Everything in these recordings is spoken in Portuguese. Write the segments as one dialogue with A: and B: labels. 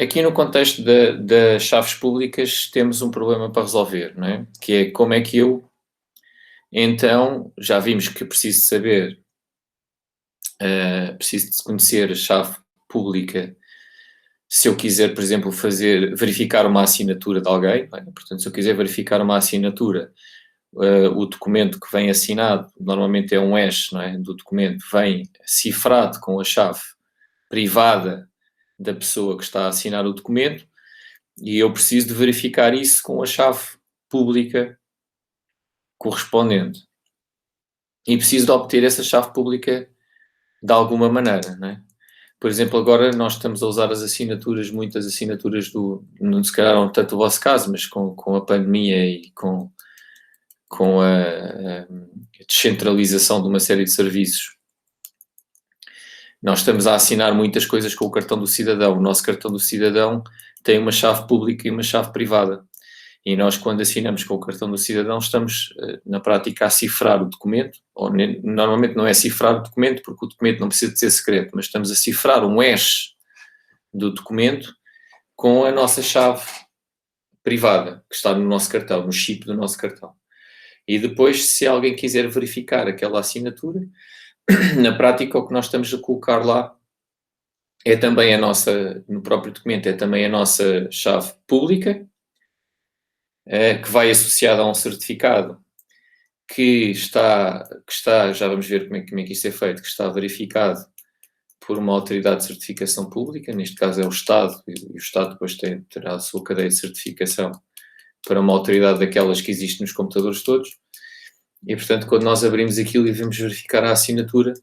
A: aqui no contexto das chaves públicas temos um problema para resolver, não é? Que é como é que eu, então, já vimos que preciso de saber, preciso de conhecer a chave pública se eu quiser, por exemplo, verificar uma assinatura de alguém, não é? Portanto, se eu quiser verificar uma assinatura, o documento que vem assinado, normalmente é um hash, não é? Do documento, vem cifrado com a chave privada da pessoa que está a assinar o documento, e eu preciso de verificar isso com a chave pública correspondente. E preciso de obter essa chave pública de alguma maneira, não é? Por exemplo, agora nós estamos a usar as assinaturas, muitas assinaturas não se calhar não tanto o vosso caso, mas com a pandemia e com a descentralização de uma série de serviços, nós estamos a assinar muitas coisas com o cartão do cidadão. O nosso cartão do cidadão tem uma chave pública e uma chave privada. E nós, quando assinamos com o cartão do cidadão, estamos, na prática, a cifrar o documento, ou normalmente não é cifrar o documento, porque o documento não precisa de ser secreto, mas estamos a cifrar um hash do documento com a nossa chave privada, que está no nosso cartão, no chip do nosso cartão. E depois, se alguém quiser verificar aquela assinatura, na prática, o que nós estamos a colocar lá é também no próprio documento, é também a nossa chave pública, que vai associada a um certificado que está, já vamos ver como é que isto é feito, que está verificado por uma autoridade de certificação pública, neste caso é o Estado, e o Estado depois terá a sua cadeia de certificação para uma autoridade daquelas que existem nos computadores todos, e portanto quando nós abrimos aquilo e vamos verificar a assinatura,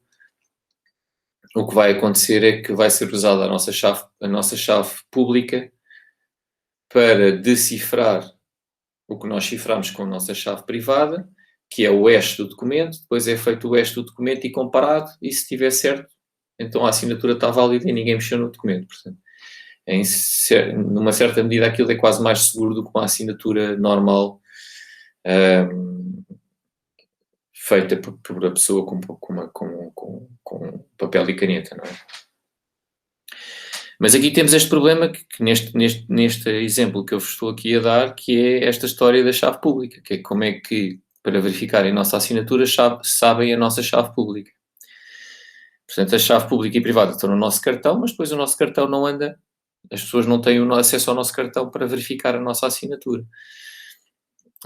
A: o que vai acontecer é que vai ser usada a nossa chave pública para decifrar o que nós ciframos com a nossa chave privada, que é o hash do documento, depois é feito o hash do documento e comparado, e se estiver certo, então a assinatura está válida e ninguém mexeu no documento. Portanto, numa certa medida aquilo é quase mais seguro do que uma assinatura normal, feita por a pessoa com papel e caneta, não é? Mas aqui temos este problema que neste exemplo que eu vos estou aqui a dar, que é esta história da chave pública, que é como é que, para verificarem a nossa assinatura, sabem a nossa chave pública. Portanto, a chave pública e privada estão no nosso cartão, mas depois o nosso cartão não anda, as pessoas não têm acesso ao nosso cartão para verificar a nossa assinatura.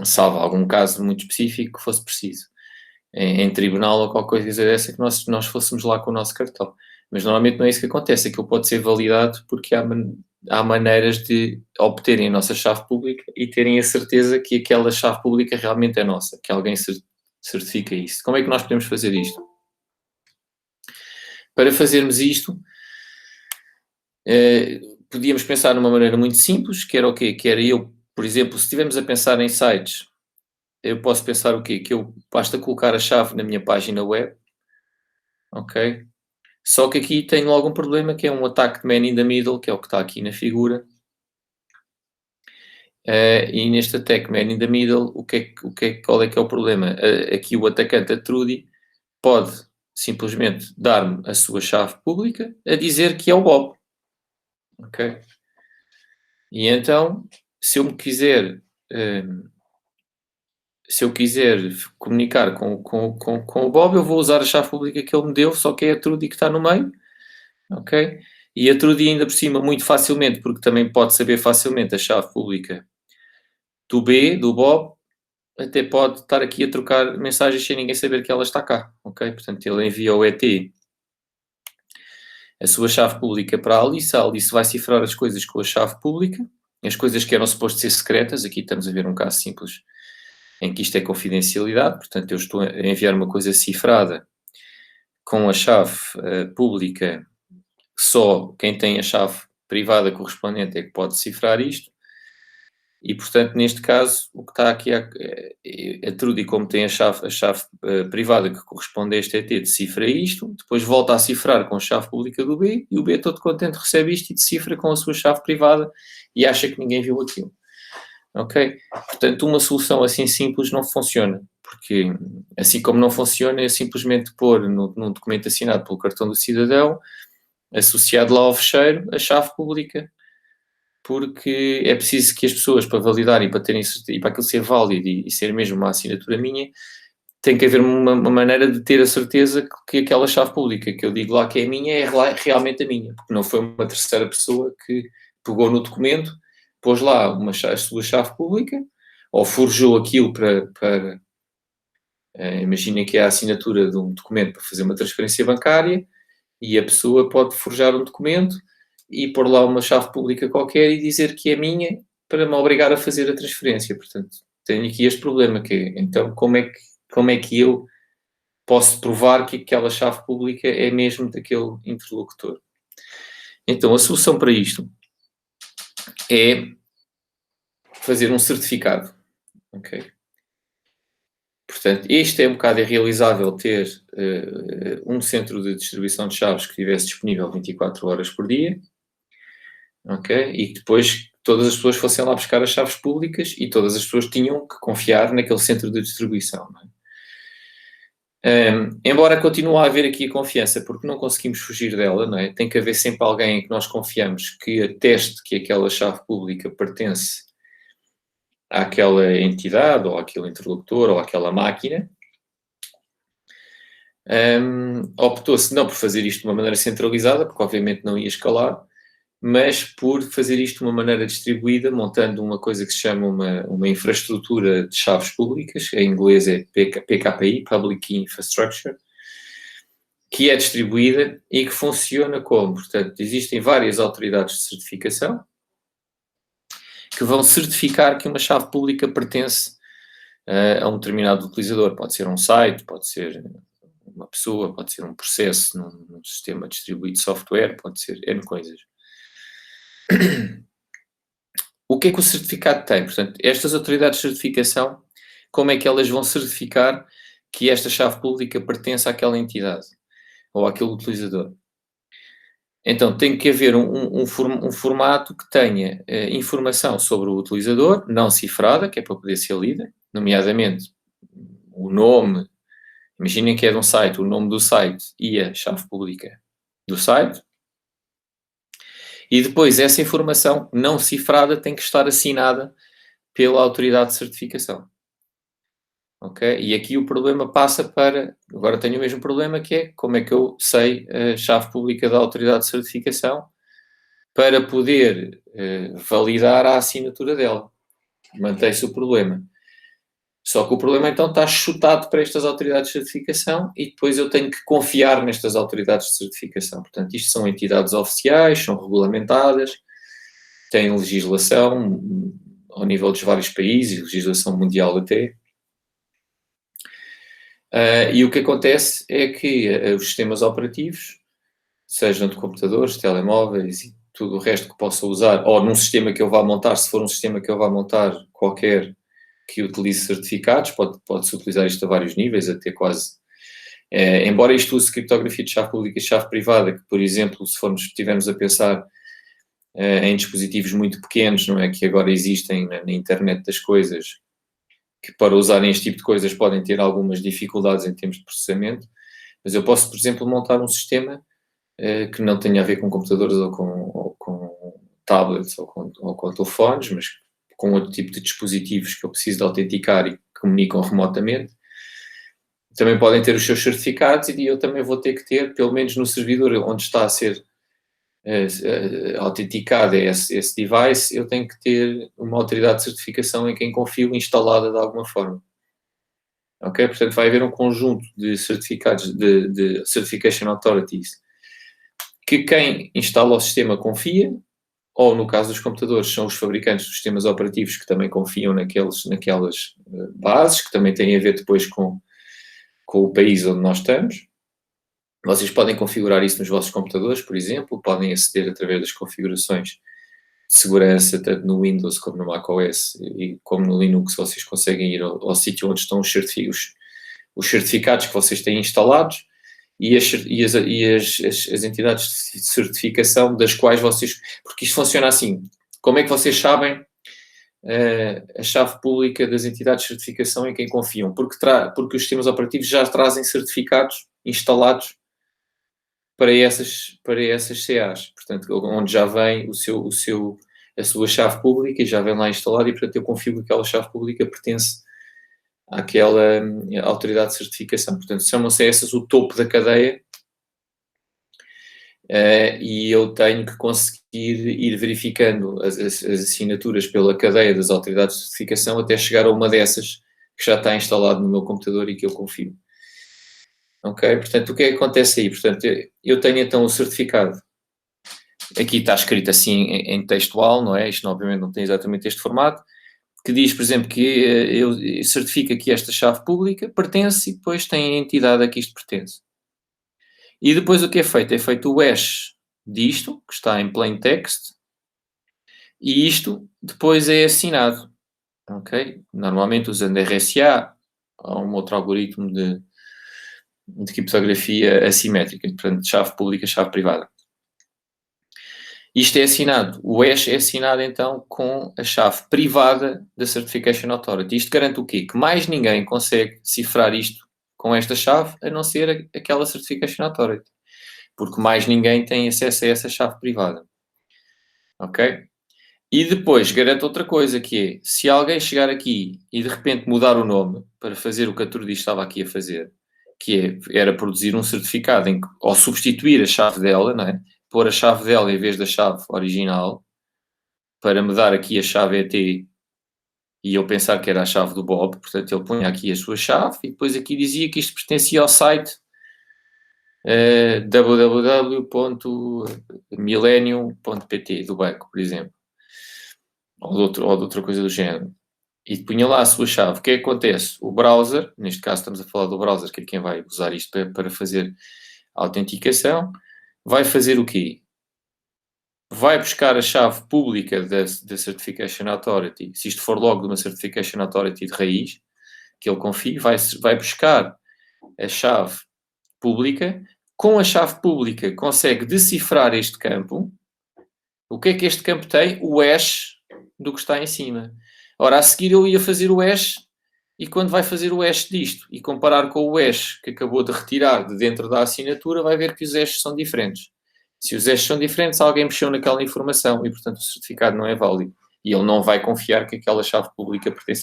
A: Salvo algum caso muito específico que fosse preciso. Em tribunal ou qualquer coisa dessa, que nós fôssemos lá com o nosso cartão. Mas normalmente não é isso que acontece, aquilo pode ser validado porque há maneiras de obterem a nossa chave pública e terem a certeza que aquela chave pública realmente é nossa, que alguém certifica isso. Como é que nós podemos fazer isto? Para fazermos isto, podíamos pensar numa maneira muito simples, que era o quê? Que era eu, por exemplo, se estivermos a pensar em sites, eu posso pensar o quê? Que basta colocar a chave na minha página web, ok? Só que aqui tenho logo um problema, que é um attack de man in the middle, que é o que está aqui na figura. E neste attack man in the middle, qual é que é o problema? Aqui o atacante, a Trudy, pode simplesmente dar-me a sua chave pública a dizer que é o Bob. Ok? E então, se eu quiser comunicar com o Bob, eu vou usar a chave pública que ele me deu, só que é a Trudy que está no meio, ok? E a Trudy ainda por cima, muito facilmente, porque também pode saber facilmente a chave pública do Bob, até pode estar aqui a trocar mensagens sem ninguém saber que ela está cá, ok? Portanto, ele envia ao ET a sua chave pública para a Alice vai cifrar as coisas com a chave pública, as coisas que eram supostas ser secretas, aqui estamos a ver um caso simples em que isto é confidencialidade, portanto eu estou a enviar uma coisa cifrada com a chave pública, só quem tem a chave privada correspondente é que pode cifrar isto, e portanto neste caso o que está aqui a Trudy, como tem a chave privada que corresponde a este ET, decifra isto, depois volta a cifrar com a chave pública do B, e o B todo contente recebe isto e decifra com a sua chave privada e acha que ninguém viu aquilo. Ok? Portanto, uma solução assim simples não funciona, porque assim como não funciona é simplesmente pôr num documento assinado pelo cartão do cidadão, associado lá ao fecheiro, a chave pública porque é preciso que as pessoas, para validar e para terem e para aquilo ser válido e ser mesmo uma assinatura minha, tem que haver uma maneira de ter a certeza que aquela chave pública que eu digo lá que é minha é realmente a minha, porque não foi uma terceira pessoa que pegou no documento, pôs lá a sua chave pública, ou forjou aquilo para imaginem que é a assinatura de um documento para fazer uma transferência bancária, e a pessoa pode forjar um documento e pôr lá uma chave pública qualquer e dizer que é minha para me obrigar a fazer a transferência. Portanto, tenho aqui este problema, que é, então, como é que eu posso provar que aquela chave pública é mesmo daquele interlocutor? Então, a solução para isto é fazer um certificado, ok? Portanto, este é um bocado irrealizável ter um centro de distribuição de chaves que estivesse disponível 24 horas por dia, ok? E que depois todas as pessoas fossem lá buscar as chaves públicas e todas as pessoas tinham que confiar naquele centro de distribuição, não é? Embora continue a haver aqui a confiança, porque não conseguimos fugir dela, não é? Tem que haver sempre alguém em que nós confiamos que ateste que aquela chave pública pertence àquela entidade, ou àquele interlocutor, ou àquela máquina. Optou-se não por fazer isto de uma maneira centralizada, porque obviamente não ia escalar, mas por fazer isto de uma maneira distribuída, montando uma coisa que se chama uma infraestrutura de chaves públicas, em inglês é PKI, Public Key Infrastructure, que é distribuída e que funciona como, portanto, existem várias autoridades de certificação que vão certificar que uma chave pública pertence a um determinado utilizador. Pode ser um site, pode ser uma pessoa, pode ser um processo num sistema distribuído de software, pode ser N coisas. O que é que o certificado tem? Portanto, estas autoridades de certificação, como é que elas vão certificar que esta chave pública pertence àquela entidade ou àquele utilizador? Então, tem que haver um formato que tenha informação sobre o utilizador, não cifrada, que é para poder ser lida, nomeadamente o nome. Imaginem que é de um site, o nome do site e a chave pública do site. E depois essa informação não cifrada tem que estar assinada pela autoridade de certificação. Ok? E aqui o problema passa para... Agora tenho o mesmo problema, que é como é que eu sei a chave pública da autoridade de certificação para poder validar a assinatura dela. Mantém-se o problema. Só que o problema então está chutado para estas autoridades de certificação e depois eu tenho que confiar nestas autoridades de certificação. Portanto, isto são entidades oficiais, são regulamentadas, têm legislação ao nível dos vários países, legislação mundial até. E o que acontece é que os sistemas operativos, sejam de computadores, telemóveis e tudo o resto que possa usar, ou num sistema que eu vá montar, se for um sistema que eu vá montar qualquer que utilize certificados, pode-se utilizar isto a vários níveis, até quase. Embora isto use criptografia de chave pública e chave privada, que, por exemplo, se estivermos a pensar em dispositivos muito pequenos, não é, que agora existem na internet das coisas, que para usarem este tipo de coisas podem ter algumas dificuldades em termos de processamento, mas eu posso, por exemplo, montar um sistema que não tenha a ver com computadores ou com tablets ou com telefones, mas com outro tipo de dispositivos que eu preciso de autenticar e que comunicam remotamente. Também podem ter os seus certificados e eu também vou ter que ter, pelo menos no servidor onde está a ser autenticado esse device, eu tenho que ter uma autoridade de certificação em quem confio instalada de alguma forma. Ok? Portanto, vai haver um conjunto de certificados, de Certification Authorities, que quem instala o sistema confia, ou no caso dos computadores, são os fabricantes dos sistemas operativos que também confiam naquelas bases, que também têm a ver depois com o país onde nós estamos. Vocês podem configurar isso nos vossos computadores, por exemplo, podem aceder através das configurações de segurança, tanto no Windows como no macOS e como no Linux, vocês conseguem ir ao sítio onde estão os certificados que vocês têm instalados e as entidades de certificação das quais vocês... Porque isto funciona assim. Como é que vocês sabem a chave pública das entidades de certificação em quem confiam? Porque os sistemas operativos já trazem certificados instalados para essas CAs. Portanto, onde já vem o seu a sua chave pública e já vem lá instalado e, portanto, eu confio que aquela chave pública pertence àquela autoridade de certificação. Portanto, chamam-se essas o topo da cadeia e eu tenho que conseguir ir verificando as assinaturas pela cadeia das autoridades de certificação até chegar a uma dessas que já está instalado no meu computador e que eu confio. Ok? Portanto, o que é que acontece aí? Portanto, eu tenho então o certificado. Aqui está escrito assim em textual, não é? Isto obviamente não tem exatamente este formato, que diz, por exemplo, que eu certifico que esta chave pública pertence e depois tem a entidade a que isto pertence. E depois o que é feito? É feito o hash disto, que está em plain text, e isto depois é assinado, ok? Normalmente usando RSA ou um outro algoritmo de criptografia assimétrica, portanto, chave pública, chave privada. Isto é assinado, o hash é assinado então com a chave privada da Certification Authority. Isto garante o quê? Que mais ninguém consegue cifrar isto com esta chave, a não ser aquela Certification Authority. Porque mais ninguém tem acesso a essa chave privada. Ok? E depois garante outra coisa, que é, se alguém chegar aqui e de repente mudar o nome para fazer o que a Turdi estava aqui a fazer, que era produzir um certificado ou substituir a chave dela, não é? Pôr a chave dela em vez da chave original, para me dar aqui a chave ET e eu pensar que era a chave do Bob, portanto ele punha aqui a sua chave e depois aqui dizia que isto pertencia ao site www.millennium.pt do banco, por exemplo, ou de outra coisa do género. E punha lá a sua chave. O que é que acontece? O browser, neste caso estamos a falar do browser, que é quem vai usar isto para fazer a autenticação, vai fazer o quê? Vai buscar a chave pública da Certification Authority, se isto for logo de uma Certification Authority de raiz, que ele confie, vai buscar a chave pública, com a chave pública consegue decifrar este campo. O que é que este campo tem? O hash do que está em cima. Ora, a seguir eu ia fazer o hash, e quando vai fazer o hash disto e comparar com o hash que acabou de retirar de dentro da assinatura, vai ver que os hashes são diferentes. Se os hashes são diferentes, alguém mexeu naquela informação e, portanto, o certificado não é válido. E ele não vai confiar que aquela chave pública pertence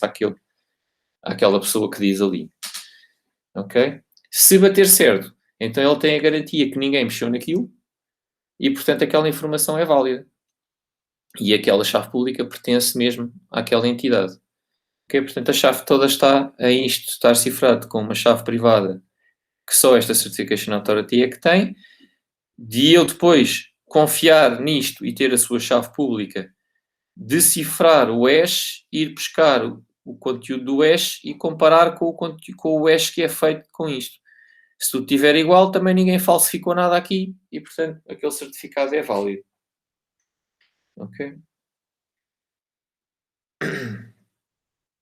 A: àquela pessoa que diz ali. Ok? Se bater certo, então ele tem a garantia que ninguém mexeu naquilo e, portanto, aquela informação é válida. E aquela chave pública pertence mesmo àquela entidade. Ok? Portanto, a chave toda está a isto estar cifrado com uma chave privada que só esta Certification Authority é que tem, de eu depois confiar nisto e ter a sua chave pública, decifrar o hash, ir buscar o conteúdo do hash e comparar com o hash que é feito com isto. Se tudo estiver igual, também ninguém falsificou nada aqui e, portanto, aquele certificado é válido. Ok?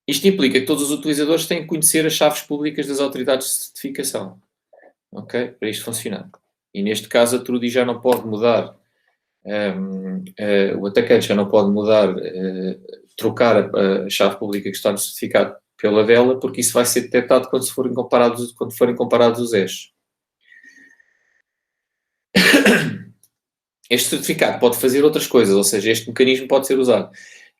A: Isto implica que todos os utilizadores têm que conhecer as chaves públicas das autoridades de certificação. Ok? Para isto funcionar. E neste caso a Trudy já não pode mudar, o atacante já não pode mudar, trocar a chave pública que está no certificado pela dela, porque isso vai ser detectado quando forem comparados os hashes. Este certificado pode fazer outras coisas, ou seja, este mecanismo pode ser usado.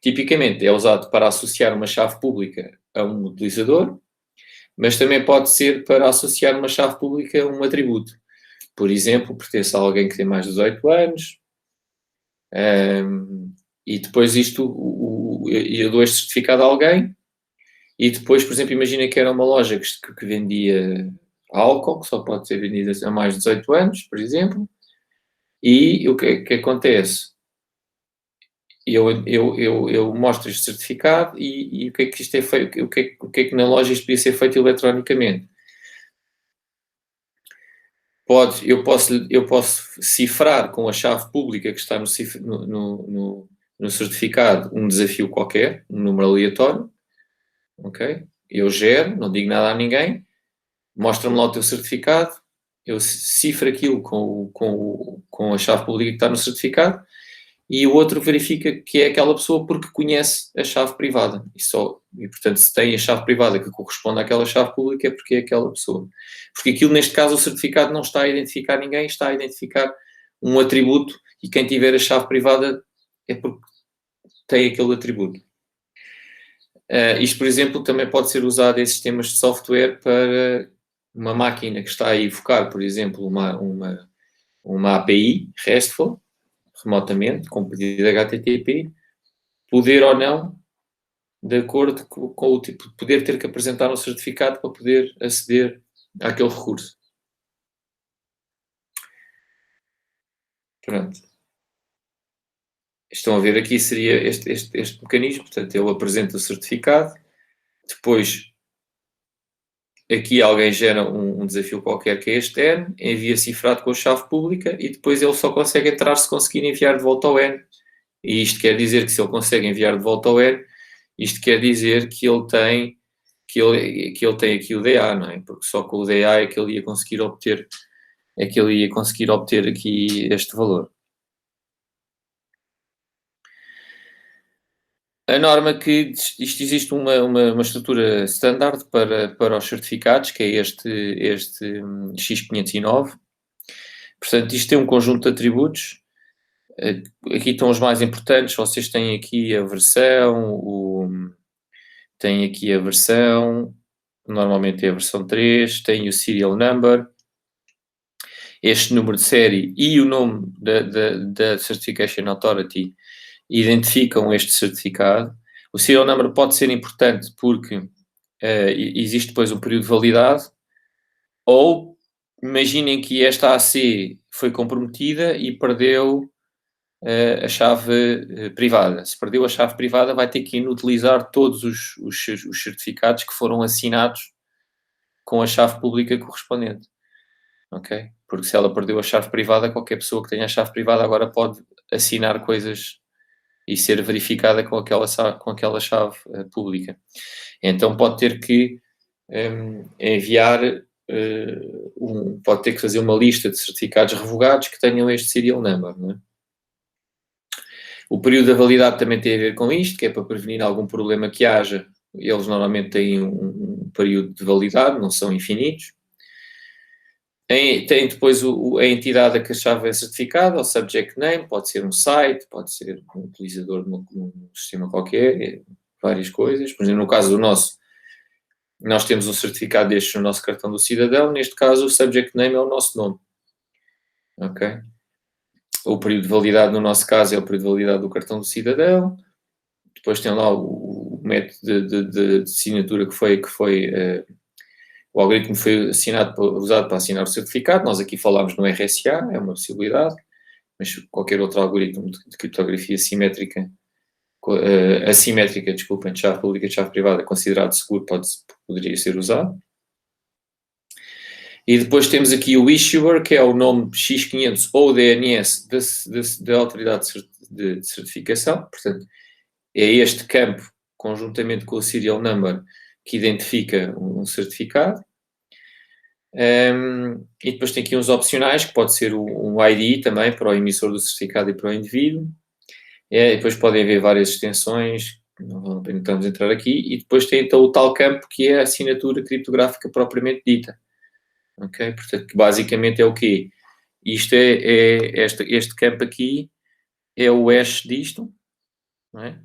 A: Tipicamente é usado para associar uma chave pública a um utilizador, mas também pode ser para associar uma chave pública a um atributo. Por exemplo, pertence a alguém que tem mais de 18 anos, e depois eu dou este certificado a alguém, e depois, por exemplo, imagina que era uma loja que vendia álcool, que só pode ser vendida a mais de 18 anos, por exemplo, e o que acontece? Eu mostro este certificado e o que é que isto é feito, o que é que na loja isto podia ser feito eletronicamente. Eu posso cifrar com a chave pública que está no certificado um desafio qualquer, um número aleatório, ok? Eu gero, não digo nada a ninguém, mostra-me lá o teu certificado, eu cifro aquilo com a chave pública que está no certificado e o outro verifica que é aquela pessoa porque conhece a chave privada. E portanto, se tem a chave privada que corresponde àquela chave pública é porque é aquela pessoa. Porque aquilo, neste caso, o certificado não está a identificar ninguém, está a identificar um atributo e quem tiver a chave privada é porque tem aquele atributo. Isto, por exemplo, também pode ser usado em sistemas de software para uma máquina que está a evocar, por exemplo, uma API RESTful, remotamente, com pedido de HTTP, poder ou não, de acordo com o tipo, poder ter que apresentar um certificado para poder aceder àquele recurso. Pronto. Estão a ver aqui, seria este mecanismo, portanto, ele apresenta o certificado, depois aqui alguém gera um desafio qualquer que é externo, envia cifrado com a chave pública e depois ele só consegue entrar se conseguir enviar de volta ao N. E isto quer dizer que se ele consegue enviar de volta ao N, isto quer dizer que ele tem aqui o DA, não é? Porque só com o DA é que ele ia conseguir obter aqui este valor. A norma que isto existe uma estrutura standard para os certificados, que é este X509. Portanto, isto tem um conjunto de atributos. Aqui estão os mais importantes. Vocês têm aqui a versão, normalmente é a versão 3, tem o serial number, este número de série e o nome da Certification Authority identificam este certificado. O serial number pode ser importante porque existe depois um período de validade, ou imaginem que esta AC foi comprometida e perdeu a chave privada. Se perdeu a chave privada, vai ter que inutilizar todos os certificados que foram assinados com a chave pública correspondente. Ok? Porque se ela perdeu a chave privada, qualquer pessoa que tenha a chave privada agora pode assinar coisas e ser verificada com aquela chave pública. Então pode ter que enviar, pode ter que fazer uma lista de certificados revogados que tenham este serial number, não é? O período da validade também tem a ver com isto, que é para prevenir algum problema que haja. Eles normalmente têm um período de validade, não são infinitos. Tem depois a entidade a que a chave é certificada, o subject name, pode ser um site, pode ser um utilizador de um sistema qualquer, várias coisas. Por exemplo, no caso do nosso, nós temos um certificado destes no nosso cartão do cidadão, neste caso o subject name é o nosso nome. Ok? O período de validade, no nosso caso, é o período de validade do cartão do cidadão. Depois tem lá o método de assinatura que foi o algoritmo foi usado para assinar o certificado. Nós aqui falámos no RSA, é uma possibilidade, mas qualquer outro algoritmo de criptografia assimétrica, de chave pública e de chave privada, considerado seguro, poderia ser usado. E depois temos aqui o issuer, que é o nome X500 ou DNS da autoridade de certificação. Portanto, é este campo, conjuntamente com o serial number, que identifica um certificado. E depois tem aqui uns opcionais, que pode ser um ID também para o emissor do certificado e para o indivíduo. E depois podem haver várias extensões, não vale a pena estamos a entrar aqui. E depois tem então o tal campo que é a assinatura criptográfica propriamente dita. Ok? Portanto, que basicamente é o quê? Isto este campo aqui é o hash disto, não é?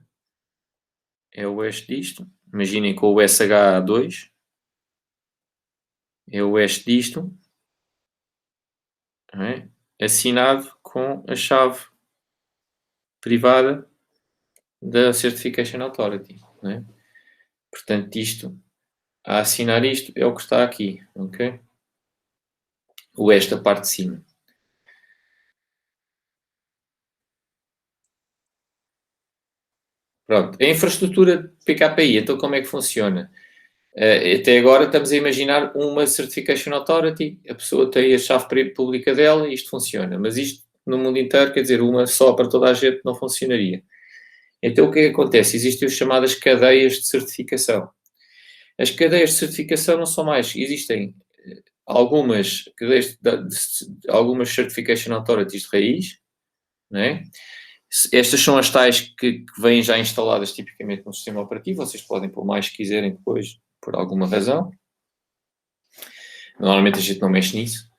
A: É o hash disto. Imaginem com o SH2. É o hash disto, não é? Assinado com a chave privada da Certification Authority, não é? Portanto, a assinar isto é o que está aqui, ok? Esta parte de cima. Pronto, a infraestrutura PKI, então como é que funciona? Até agora estamos a imaginar uma Certification Authority, a pessoa tem a chave pública dela e isto funciona, mas isto no mundo inteiro, quer dizer, uma só para toda a gente não funcionaria. Então o que é que acontece? Existem as chamadas cadeias de certificação. As cadeias de certificação não são mais, existem algumas Certification Authorities de raiz, não é? Estas são as tais que vêm já instaladas tipicamente no sistema operativo, vocês podem pôr mais se quiserem depois, por alguma razão. Normalmente a gente não mexe nisso.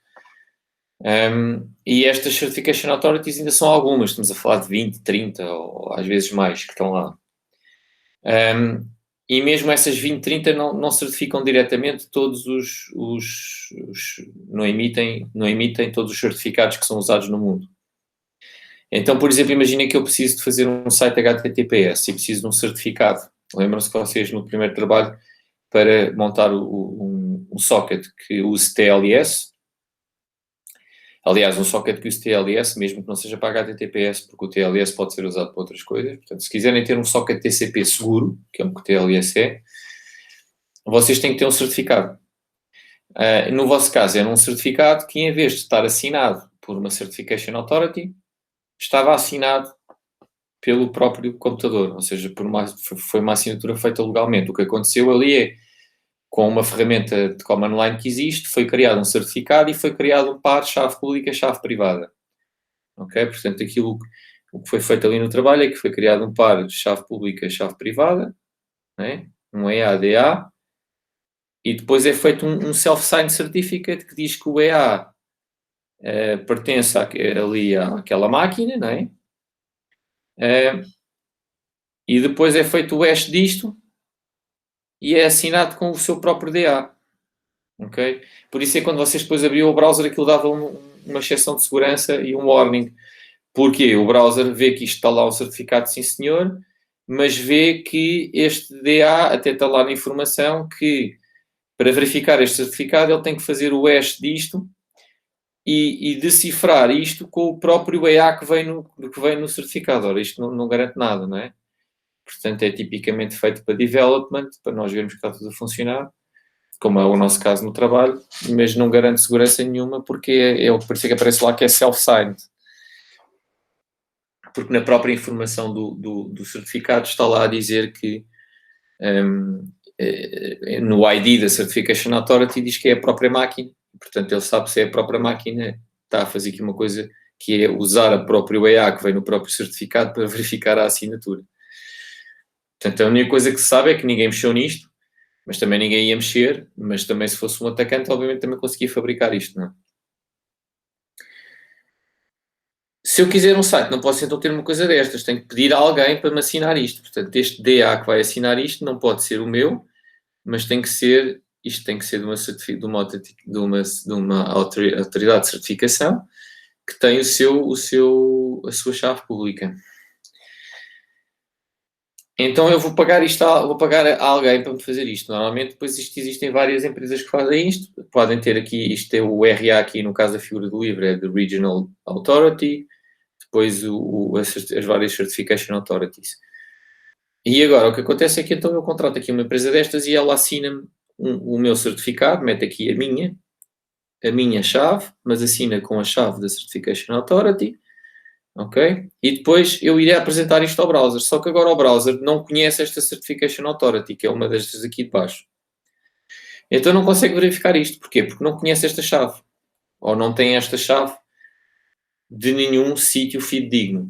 A: E estas Certification Authorities ainda são algumas, estamos a falar de 20, 30 ou às vezes mais que estão lá. E mesmo essas 20, 30 não certificam diretamente todos não emitem todos os certificados que são usados no mundo. Então, por exemplo, imaginem que eu preciso de fazer um site HTTPS e preciso de um certificado. Lembram-se que vocês no primeiro trabalho para montar um socket que use TLS. Aliás, um socket que use TLS, mesmo que não seja para HTTPS, porque o TLS pode ser usado para outras coisas. Portanto, se quiserem ter um socket TCP seguro, que é o que o TLS é, vocês têm que ter um certificado. No vosso caso, era um certificado que, em vez de estar assinado por uma Certification Authority, estava assinado pelo próprio computador, ou seja, foi uma assinatura feita legalmente. O que aconteceu ali é, com uma ferramenta de command line que existe, foi criado um certificado e foi criado um par chave pública, chave privada. Ok? Portanto, o que foi feito ali no trabalho é que foi criado um par de chave pública, chave privada, né? Um EADA, e depois é feito um self-signed certificate que diz que o EA pertence ali àquela máquina, não é? E depois é feito o hash disto e é assinado com o seu próprio DA. Ok? Por isso é que quando vocês depois abriam o browser, aquilo dava uma exceção de segurança e um warning. Porque o browser vê que isto está lá o certificado, sim senhor, mas vê que este DA até está lá na informação que para verificar este certificado ele tem que fazer o hash disto e decifrar isto com o próprio EA que vem no certificado. Ora, isto não garante nada, não é? Portanto, é tipicamente feito para development, para nós vermos que está tudo a funcionar, como é o nosso caso no trabalho, mas não garante segurança nenhuma porque por isso é que aparece lá que é self-signed. Porque na própria informação do certificado está lá a dizer que no ID da Certification Authority diz que é a própria máquina, portanto ele sabe se é a própria máquina, está a fazer aqui uma coisa que é usar a própria EA que vem no próprio certificado para verificar a assinatura. Portanto, a única coisa que se sabe é que ninguém mexeu nisto, mas também ninguém ia mexer, mas também se fosse um atacante, obviamente também conseguia fabricar isto, não é? Se eu quiser um site, não posso então ter uma coisa destas, tenho que pedir a alguém para me assinar isto. Portanto, este DA que vai assinar isto não pode ser o meu, mas isto tem que ser de uma autoridade de certificação que tem a sua chave pública. Então eu vou pagar a alguém para me fazer isto. Normalmente depois existem várias empresas que fazem isto. Podem ter aqui, isto é o RA aqui, no caso da figura do livro, é the Regional Authority, depois as várias Certification Authorities. E agora o que acontece é que então eu contrato aqui uma empresa destas e ela assina-me o meu certificado, mete aqui a minha chave, mas assina com a chave da Certification Authority, ok? E depois eu irei apresentar isto ao browser, só que agora o browser não conhece esta Certification Authority, que é uma destas aqui de baixo. Então não consegue verificar isto. Porquê? Porque não conhece esta chave. Ou não tem esta chave de nenhum sítio fidedigno.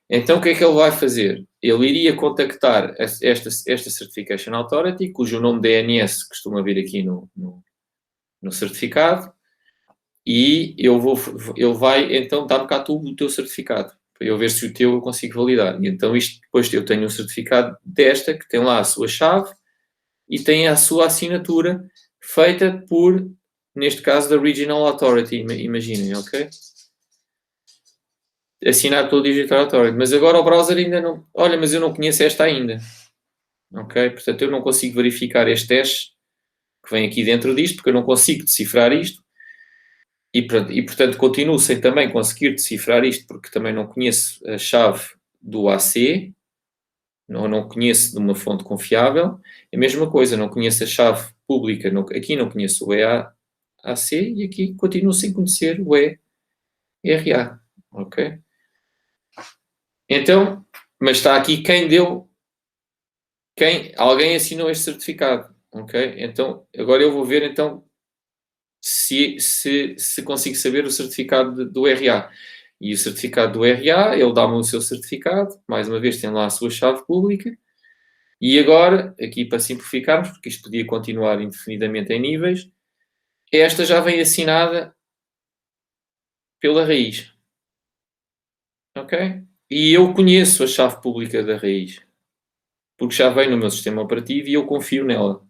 A: Então o que é que ele vai fazer? Ele iria contactar esta Certification Authority, cujo nome DNS costuma vir aqui no certificado, e ele vai então dar-me cá tu o teu certificado, para eu ver se o teu eu consigo validar. E então depois eu tenho um certificado desta, que tem lá a sua chave, e tem a sua assinatura feita por, neste caso, da Regional Authority, imaginem, ok? Assinado pelo Digital Authority. Mas agora o browser ainda não... Olha, mas eu não conheço esta ainda. Ok? Portanto, eu não consigo verificar este hash que vem aqui dentro disto, porque eu não consigo decifrar isto. E portanto, continuo sem também conseguir decifrar isto, porque também não conheço a chave do AC, não conheço de uma fonte confiável. É a mesma coisa, não conheço a chave pública, aqui não conheço o EAC e aqui continuo sem conhecer o ERA. Ok? Então, mas está aqui alguém assinou este certificado. Ok? Então, agora eu vou ver então se consigo saber o certificado do RA. E o certificado do RA, ele dá-me o seu certificado, mais uma vez tem lá a sua chave pública, e agora, aqui para simplificarmos, porque isto podia continuar indefinidamente em níveis, esta já vem assinada pela raiz. Ok? E eu conheço a chave pública da raiz, porque já vem no meu sistema operativo e eu confio nela.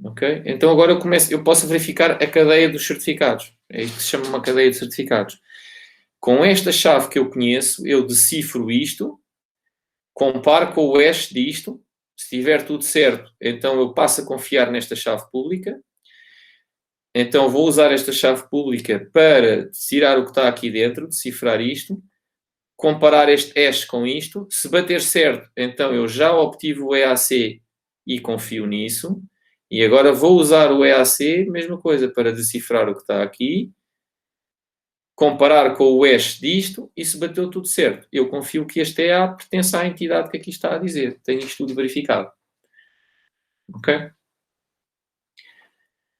A: Ok? Então agora eu posso verificar a cadeia dos certificados. É isto que se chama uma cadeia de certificados. Com esta chave que eu conheço, eu decifro isto, comparo com o hash disto, se estiver tudo certo, então eu passo a confiar nesta chave pública. Então vou usar esta chave pública para tirar o que está aqui dentro, decifrar isto, comparar este hash com isto. Se bater certo, então eu já obtive o EAC e confio nisso. E agora vou usar o EAC, mesma coisa, para decifrar o que está aqui, comparar com o hash disto e se bateu tudo certo. Eu confio que este EA pertence à entidade que aqui está a dizer. Tenho isto tudo verificado. Ok?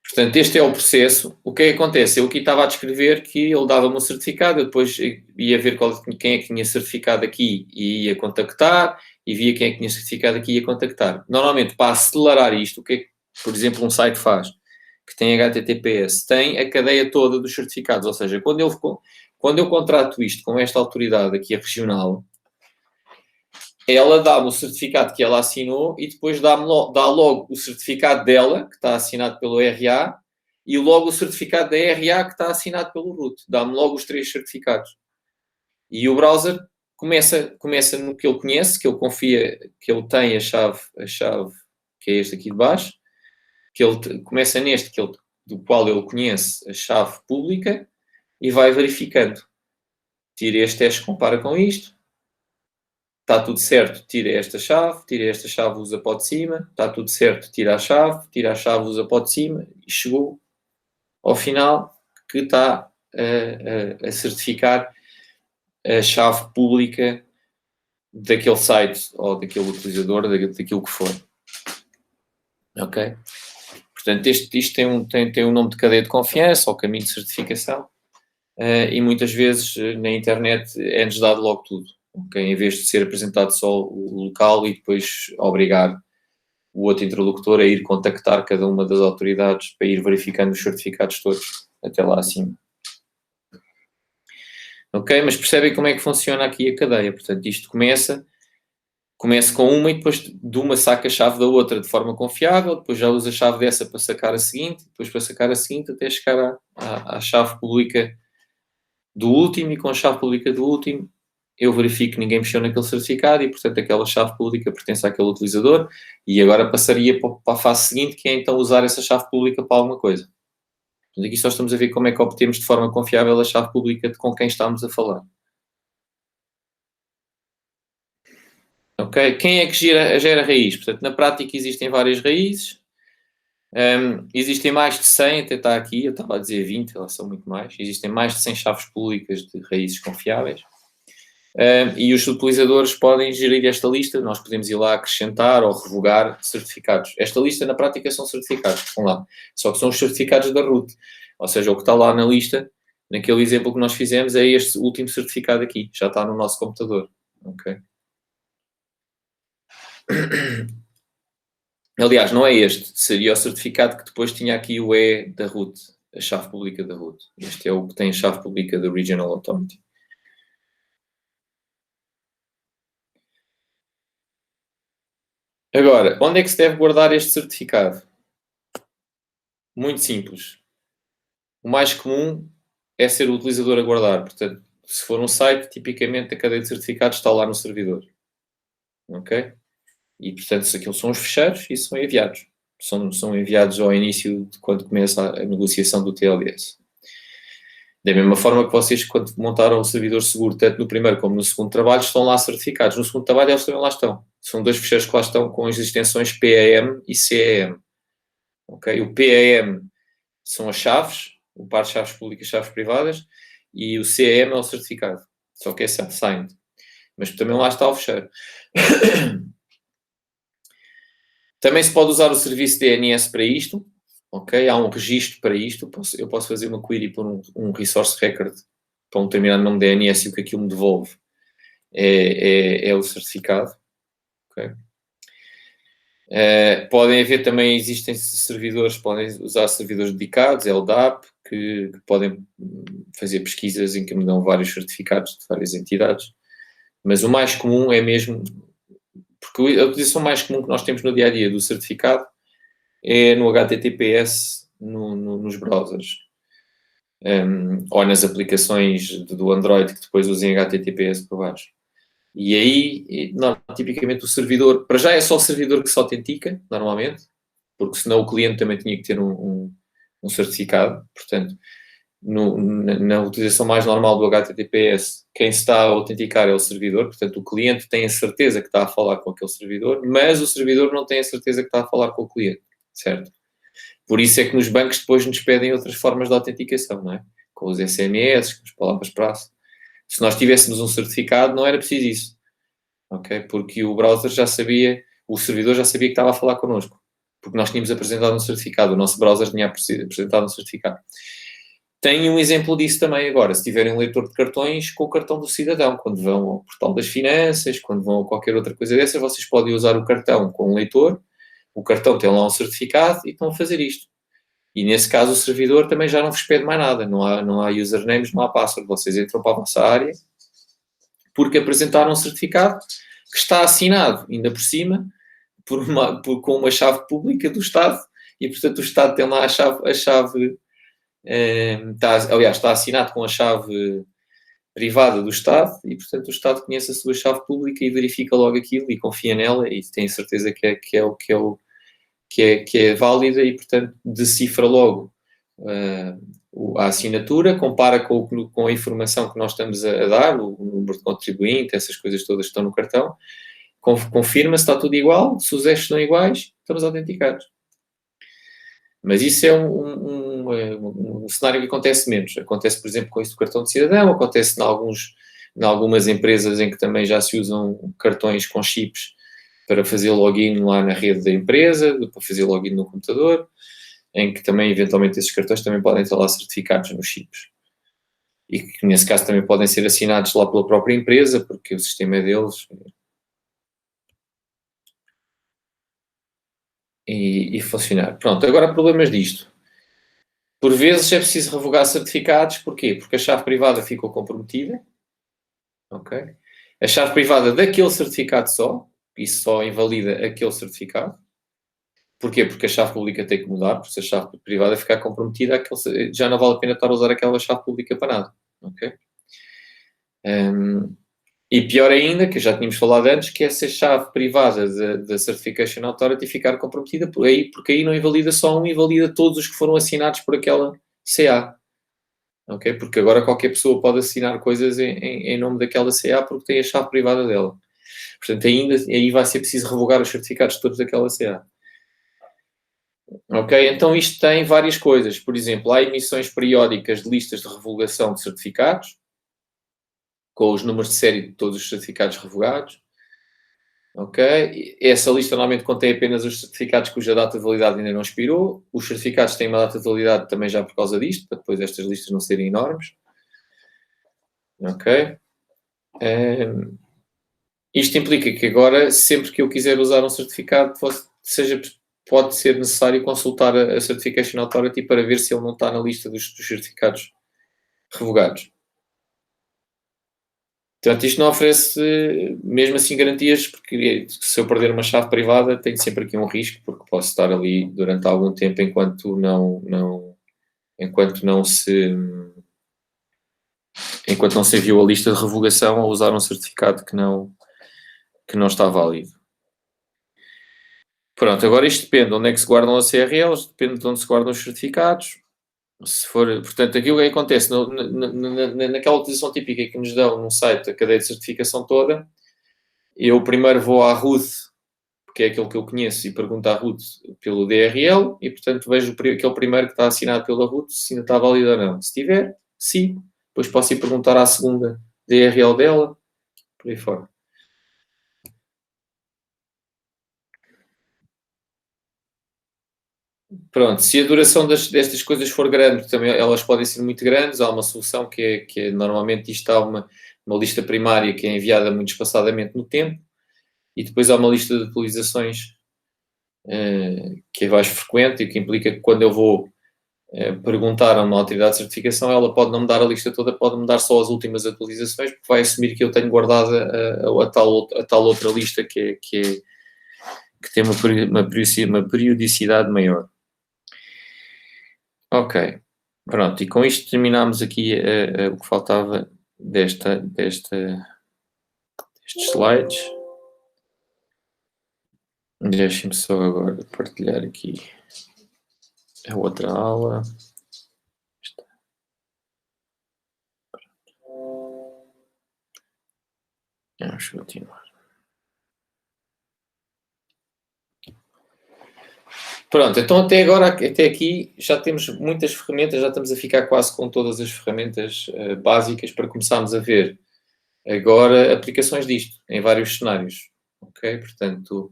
A: Portanto, este é o processo. O que é que acontece? Eu aqui estava a descrever que ele dava-me um certificado, eu depois ia ver quem é que tinha certificado aqui e ia contactar, e via quem é que tinha certificado aqui e ia contactar. Normalmente, para acelerar isto, o que é que, por exemplo, um site faz, que tem HTTPS, tem a cadeia toda dos certificados, ou seja, quando eu contrato isto com esta autoridade aqui, a regional, ela dá-me o certificado que ela assinou e depois dá logo o certificado dela, que está assinado pelo RA, e logo o certificado da RA, que está assinado pelo root. Dá-me logo os 3 certificados. E o browser começa no que ele conhece, que ele confia que ele tem a chave que é este aqui de baixo, que ele começa neste, do qual ele conhece a chave pública, e vai verificando. Tira este hash, compara com isto. Está tudo certo, tira esta chave, usa para o de cima, está tudo certo, tira a chave, usa para o de cima, e chegou ao final que está a certificar a chave pública daquele site ou daquele utilizador, daquilo que for. Ok? Portanto, isto tem um nome de cadeia de confiança ou caminho de certificação, e muitas vezes na internet é-nos dado logo tudo. Okay? Em vez de ser apresentado só o local e depois obrigar o outro interlocutor a ir contactar cada uma das autoridades para ir verificando os certificados todos até lá acima. Ok? Mas percebem como é que funciona aqui a cadeia. Portanto, isto começa com uma e depois de uma saca a chave da outra de forma confiável, depois já usa a chave dessa para sacar a seguinte, depois para sacar a seguinte até chegar à chave pública do último, e com a chave pública do último eu verifico que ninguém mexeu naquele certificado e, portanto, aquela chave pública pertence àquele utilizador, e agora passaria para a fase seguinte, que é então usar essa chave pública para alguma coisa. Portanto, aqui só estamos a ver como é que obtemos de forma confiável a chave pública com quem estamos a falar. Ok? Quem é que gera a raiz? Portanto, na prática existem várias raízes. Existem mais de 100, até está aqui, eu estava a dizer 20, elas são muito mais. Existem mais de 100 chaves públicas de raízes confiáveis. E os utilizadores podem gerir esta lista, nós podemos ir lá acrescentar ou revogar certificados. Esta lista, na prática, são certificados que estão lá. Só que são os certificados da root. Ou seja, o que está lá na lista, naquele exemplo que nós fizemos, é este último certificado aqui. Já está no nosso computador. Ok? Aliás, não é este. Seria o certificado que depois tinha aqui o E da root, a chave pública da root. Este é o que tem a chave pública da Regional Authority. Agora, onde é que se deve guardar este certificado? Muito simples. O mais comum é ser o utilizador a guardar. Portanto, se for um site, tipicamente a cadeia de certificados está lá no servidor. Ok? E, portanto, se aquilo são os fecheiros, e são enviados. São enviados ao início de quando começa a negociação do TLS. Da mesma forma que vocês, quando montaram o servidor seguro, tanto no primeiro como no segundo trabalho, estão lá certificados. No segundo trabalho, eles também lá estão. São 2 fecheiros que lá estão com as extensões PAM e CAM. Okay? O PAM são as chaves, o par de chaves públicas e chaves privadas, e o CAM é o certificado. Só que é signed. Mas também lá está o fecheiro. Também se pode usar o serviço DNS para isto. Ok? Há um registro para isto. Eu posso fazer uma query por um resource record para um determinado nome de DNS, e o que aquilo me devolve é o certificado. Okay? Podem haver também, existem servidores, podem usar servidores dedicados, LDAP, que podem fazer pesquisas em que me dão vários certificados de várias entidades, mas o mais comum é mesmo, porque a utilização mais comum que nós temos no dia-a-dia do certificado é no HTTPS nos browsers, ou nas aplicações do Android que depois usem HTTPS por baixo. E aí, tipicamente o servidor, para já é só o servidor que se autentica, normalmente, porque senão o cliente também tinha que ter um certificado. Portanto, na utilização mais normal do HTTPS, quem se está a autenticar é o servidor. Portanto, o cliente tem a certeza que está a falar com aquele servidor, mas o servidor não tem a certeza que está a falar com o cliente, certo? Por isso é que nos bancos depois nos pedem outras formas de autenticação, não é? Com os SMS, com as palavras-passe. Se nós tivéssemos um certificado, não era preciso isso, ok? Porque o browser já sabia, o servidor já sabia que estava a falar connosco, porque nós tínhamos apresentado um certificado, o nosso browser tinha apresentado um certificado. Tem um exemplo disso também agora, se tiverem um leitor de cartões com o cartão do cidadão, quando vão ao portal das finanças, quando vão a qualquer outra coisa dessas, vocês podem usar o cartão com o leitor, o cartão tem lá um certificado e estão a fazer isto. E nesse caso o servidor também já não vos pede mais nada, não há usernames, não há password, vocês entram para a vossa área porque apresentaram um certificado que está assinado, ainda por cima, com uma chave pública do Estado, e portanto o Estado tem lá a chave está assinado com a chave privada do Estado, e portanto o Estado conhece a sua chave pública e verifica logo aquilo e confia nela e tem certeza que é válida e, portanto, decifra logo a assinatura, compara com a informação que nós estamos a dar, o número de contribuinte, essas coisas todas que estão no cartão, confirma se está tudo igual, se os hashes estão iguais, estamos autenticados. Mas isso é um cenário que acontece menos. Acontece, por exemplo, com isso do cartão de cidadão, acontece em algumas empresas em que também já se usam cartões com chips para fazer login lá na rede da empresa, para fazer login no computador, em que também, eventualmente, esses cartões também podem estar lá certificados nos chips. E que, nesse caso, também podem ser assinados lá pela própria empresa, porque o sistema é deles. E funcionar. Pronto, agora problemas disto. Por vezes é preciso revogar certificados, porquê? Porque a chave privada ficou comprometida, ok? A chave privada daquele certificado só, isso só invalida aquele certificado. Porquê? Porque a chave pública tem que mudar, porque se a chave privada ficar comprometida, já não vale a pena estar a usar aquela chave pública para nada, ok? E pior ainda, que já tínhamos falado antes, que essa chave privada da Certification Authority ficar comprometida, porque aí não invalida só um, invalida todos os que foram assinados por aquela CA. Ok? Porque agora qualquer pessoa pode assinar coisas em nome daquela CA porque tem a chave privada dela. Portanto, aí vai ser preciso revogar os certificados todos daquela CA. Ok? Então isto tem várias coisas. Por exemplo, há emissões periódicas de listas de revogação de certificados, com os números de série de todos os certificados revogados. Ok? Essa lista normalmente contém apenas os certificados cuja data de validade ainda não expirou. Os certificados têm uma data de validade também já por causa disto, para depois estas listas não serem enormes. Ok? Isto implica que agora, sempre que eu quiser usar um certificado, pode ser necessário consultar a Certification Authority para ver se ele não está na lista dos certificados revogados. Portanto, isto não oferece, mesmo assim, garantias, porque se eu perder uma chave privada, tenho sempre aqui um risco, porque posso estar ali durante algum tempo enquanto não se enviou a lista de revogação a usar um certificado que não está válido. Pronto, agora isto depende de onde é que se guardam as CRLs, depende de onde se guardam os certificados. Se for, portanto, aquilo que acontece naquela utilização típica que nos dão no site a cadeia de certificação toda, eu primeiro vou à root, porque é aquilo que eu conheço, e pergunto à root pelo DRL, e portanto vejo aquele primeiro que está assinado pela root, se ainda está válido ou não. Se tiver, sim. Depois posso ir perguntar à segunda DRL dela, por aí fora. Pronto, se a duração destas coisas for grande, também elas podem ser muito grandes. Há uma solução que é normalmente isto há uma lista primária que é enviada muito espaçadamente no tempo, e depois há uma lista de atualizações que é mais frequente, e que implica que quando eu vou perguntar a uma autoridade de certificação, ela pode não me dar a lista toda, pode me dar só as últimas atualizações, porque vai assumir que eu tenho guardada a tal outra lista que tem uma periodicidade maior. Ok, pronto, e com isto terminámos aqui o que faltava destes slides. Deixem-me só agora partilhar aqui a outra aula. Vamos continuar. Pronto, então até agora, até aqui, já temos muitas ferramentas, já estamos a ficar quase com todas as ferramentas básicas para começarmos a ver agora aplicações disto, em vários cenários. Ok? Portanto,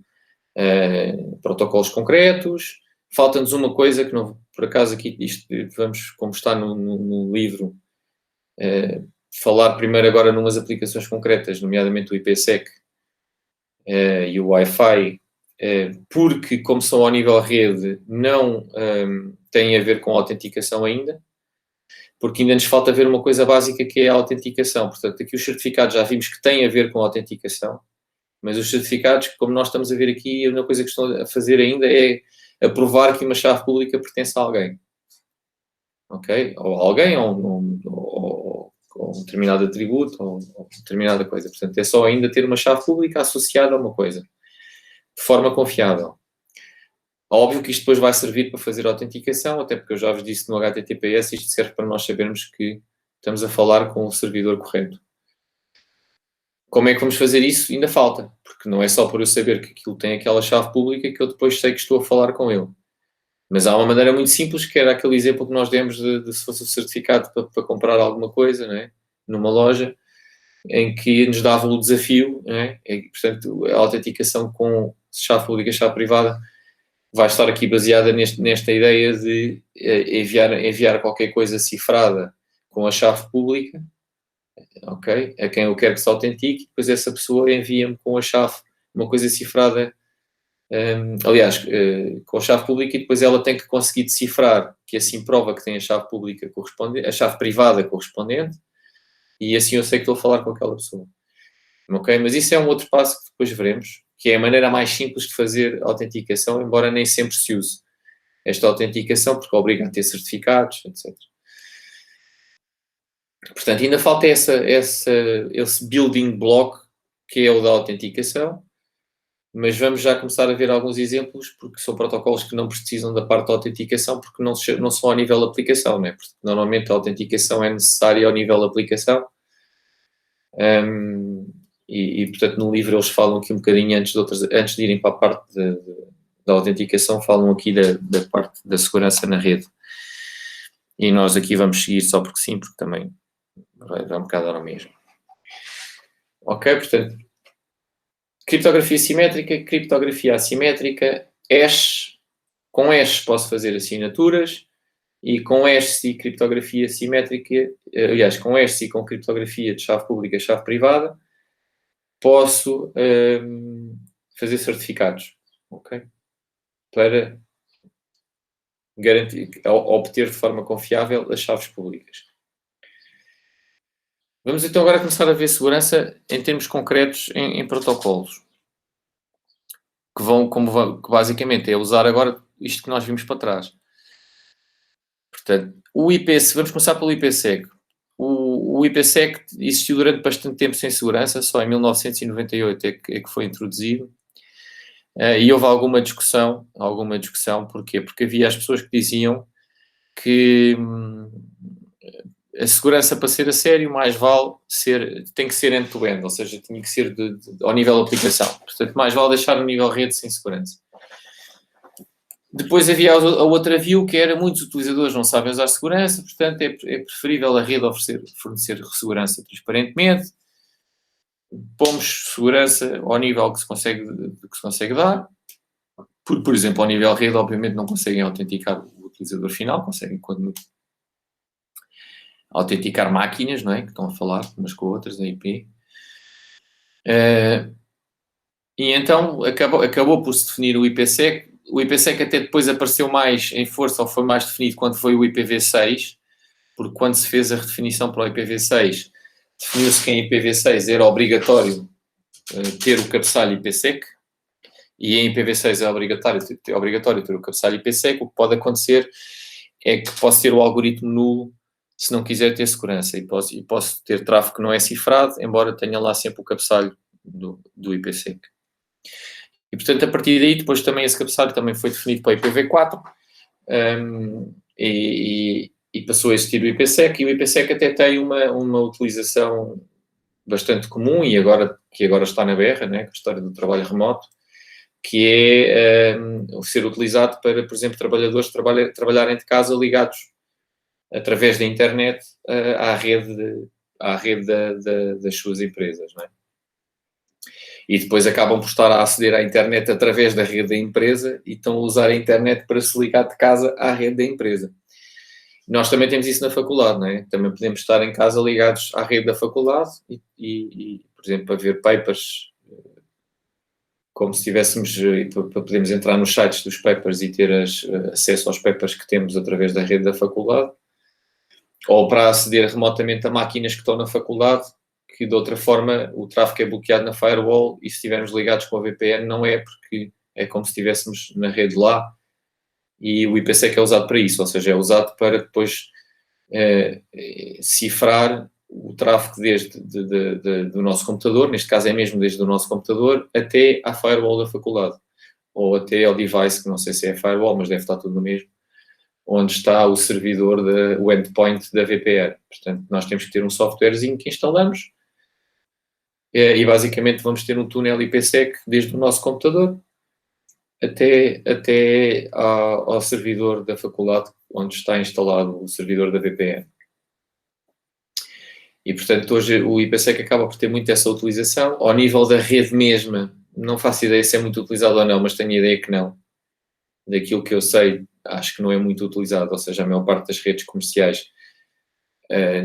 A: protocolos concretos. Falta-nos uma coisa que, não, por acaso, aqui isto, vamos, como está no livro, falar primeiro agora numas aplicações concretas, nomeadamente o IPsec e o Wi-Fi, porque, como são ao nível rede, não têm a ver com a autenticação ainda, porque ainda nos falta ver uma coisa básica que é a autenticação. Portanto, aqui os certificados já vimos que têm a ver com a autenticação, mas os certificados, como nós estamos a ver aqui, a única coisa que estão a fazer ainda é aprovar que uma chave pública pertence a alguém. Ok? Ou a alguém, ou um determinado atributo, ou determinada coisa. Portanto, é só ainda ter uma chave pública associada a uma coisa, de forma confiável. Óbvio que isto depois vai servir para fazer a autenticação, até porque eu já vos disse no HTTPS, isto serve para nós sabermos que estamos a falar com o servidor correto. Como é que vamos fazer isso? Ainda falta, porque não é só por eu saber que aquilo tem aquela chave pública que eu depois sei que estou a falar com ele. Mas há uma maneira muito simples, que era aquele exemplo que nós demos de se fosse o certificado para comprar alguma coisa, não é? Numa loja, em que nos dava o desafio, não é? E, portanto, a autenticação com chave pública e chave privada vai estar aqui baseada nesta ideia de enviar qualquer coisa cifrada com a chave pública, ok? A quem eu quero que se autentique, depois essa pessoa envia-me com a chave uma coisa cifrada, aliás, com a chave pública, e depois ela tem que conseguir decifrar, que assim prova que tem a chave pública correspondente, a chave privada correspondente, e assim eu sei que estou a falar com aquela pessoa. Ok? Mas isso é um outro passo que depois veremos, que é a maneira mais simples de fazer autenticação, embora nem sempre se use esta autenticação, porque obriga a ter certificados, etc. Portanto, ainda falta esse building block, que é o da autenticação, mas vamos já começar a ver alguns exemplos, porque são protocolos que não precisam da parte da autenticação, porque não são ao nível de aplicação, né? Porque normalmente a autenticação é necessária ao nível de aplicação. Portanto, no livro eles falam aqui um bocadinho antes de irem para a parte da autenticação, falam aqui da parte da segurança na rede. E nós aqui vamos seguir só porque sim, porque também vai um bocado ao mesmo. Ok, portanto, criptografia simétrica, criptografia assimétrica, hash. Com hash posso fazer assinaturas, e com hash e criptografia simétrica, aliás, com hash e com criptografia de chave pública e chave privada, posso fazer certificados, ok? Para garantir, obter de forma confiável as chaves públicas. Vamos então agora começar a ver segurança em termos concretos em protocolos. Que basicamente é usar agora isto que nós vimos para trás. Portanto, vamos começar pelo IPsec. O IPsec existiu durante bastante tempo sem segurança, só em 1998 é que foi introduzido. E houve alguma discussão, porquê? Porque havia as pessoas que diziam que a segurança, para ser a sério, mais vale tem que ser end-to-end, ou seja, tinha que ser ao nível de aplicação. Portanto, mais vale deixar o nível rede sem segurança. Depois havia a outra view, que era muitos utilizadores não sabem usar segurança, portanto é preferível a rede fornecer segurança transparentemente. Pomos segurança ao nível que se consegue dar. Por exemplo, ao nível rede, obviamente não conseguem autenticar o utilizador final, conseguem autenticar máquinas, não é? Que estão a falar umas com outras da IP. E então acabou por se definir o IPsec o IPsec até depois apareceu mais em força, ou foi mais definido quando foi o IPv6, porque quando se fez a redefinição para o IPv6, definiu-se que em IPv6 era obrigatório ter o cabeçalho IPsec, e em IPv6 é obrigatório ter o cabeçalho IPsec. O que pode acontecer é que posso ter o algoritmo nulo se não quiser ter segurança, e posso ter tráfego que não é cifrado, embora tenha lá sempre o cabeçalho do IPsec. E, portanto, a partir daí, depois também esse cabeçalho também foi definido para o IPv4, e passou a existir o IPsec, e o IPsec até tem uma utilização bastante comum, que agora está na berra, né, com a história do trabalho remoto, que é ser utilizado para, por exemplo, trabalhadores trabalharem de casa ligados através da internet à rede das suas empresas, não é? E depois acabam por estar a aceder à internet através da rede da empresa e estão a usar a internet para se ligar de casa à rede da empresa. Nós também temos isso na faculdade, não é? Também podemos estar em casa ligados à rede da faculdade e por exemplo, a ver papers, como se tivéssemos, para podermos entrar nos sites dos papers e ter acesso aos papers que temos através da rede da faculdade, ou para aceder remotamente a máquinas que estão na faculdade, que de outra forma o tráfego é bloqueado na firewall, e se estivermos ligados com a VPN não é, porque é como se estivéssemos na rede lá, e o IPsec é usado para isso, ou seja, é usado para depois cifrar o tráfego do nosso computador, neste caso é mesmo desde o nosso computador, até à firewall da faculdade, ou até ao device, que não sei se é firewall, mas deve estar tudo no mesmo, onde está o servidor, o endpoint da VPN. Portanto, nós temos que ter um softwarezinho que instalamos, e basicamente vamos ter um túnel IPsec desde o nosso computador até ao servidor da faculdade, onde está instalado o servidor da VPN. E, portanto, hoje o IPsec acaba por ter muito essa utilização. Ao nível da rede mesma, não faço ideia se é muito utilizado ou não, mas tenho a ideia que não. Daquilo que eu sei, acho que não é muito utilizado, ou seja, a maior parte das redes comerciais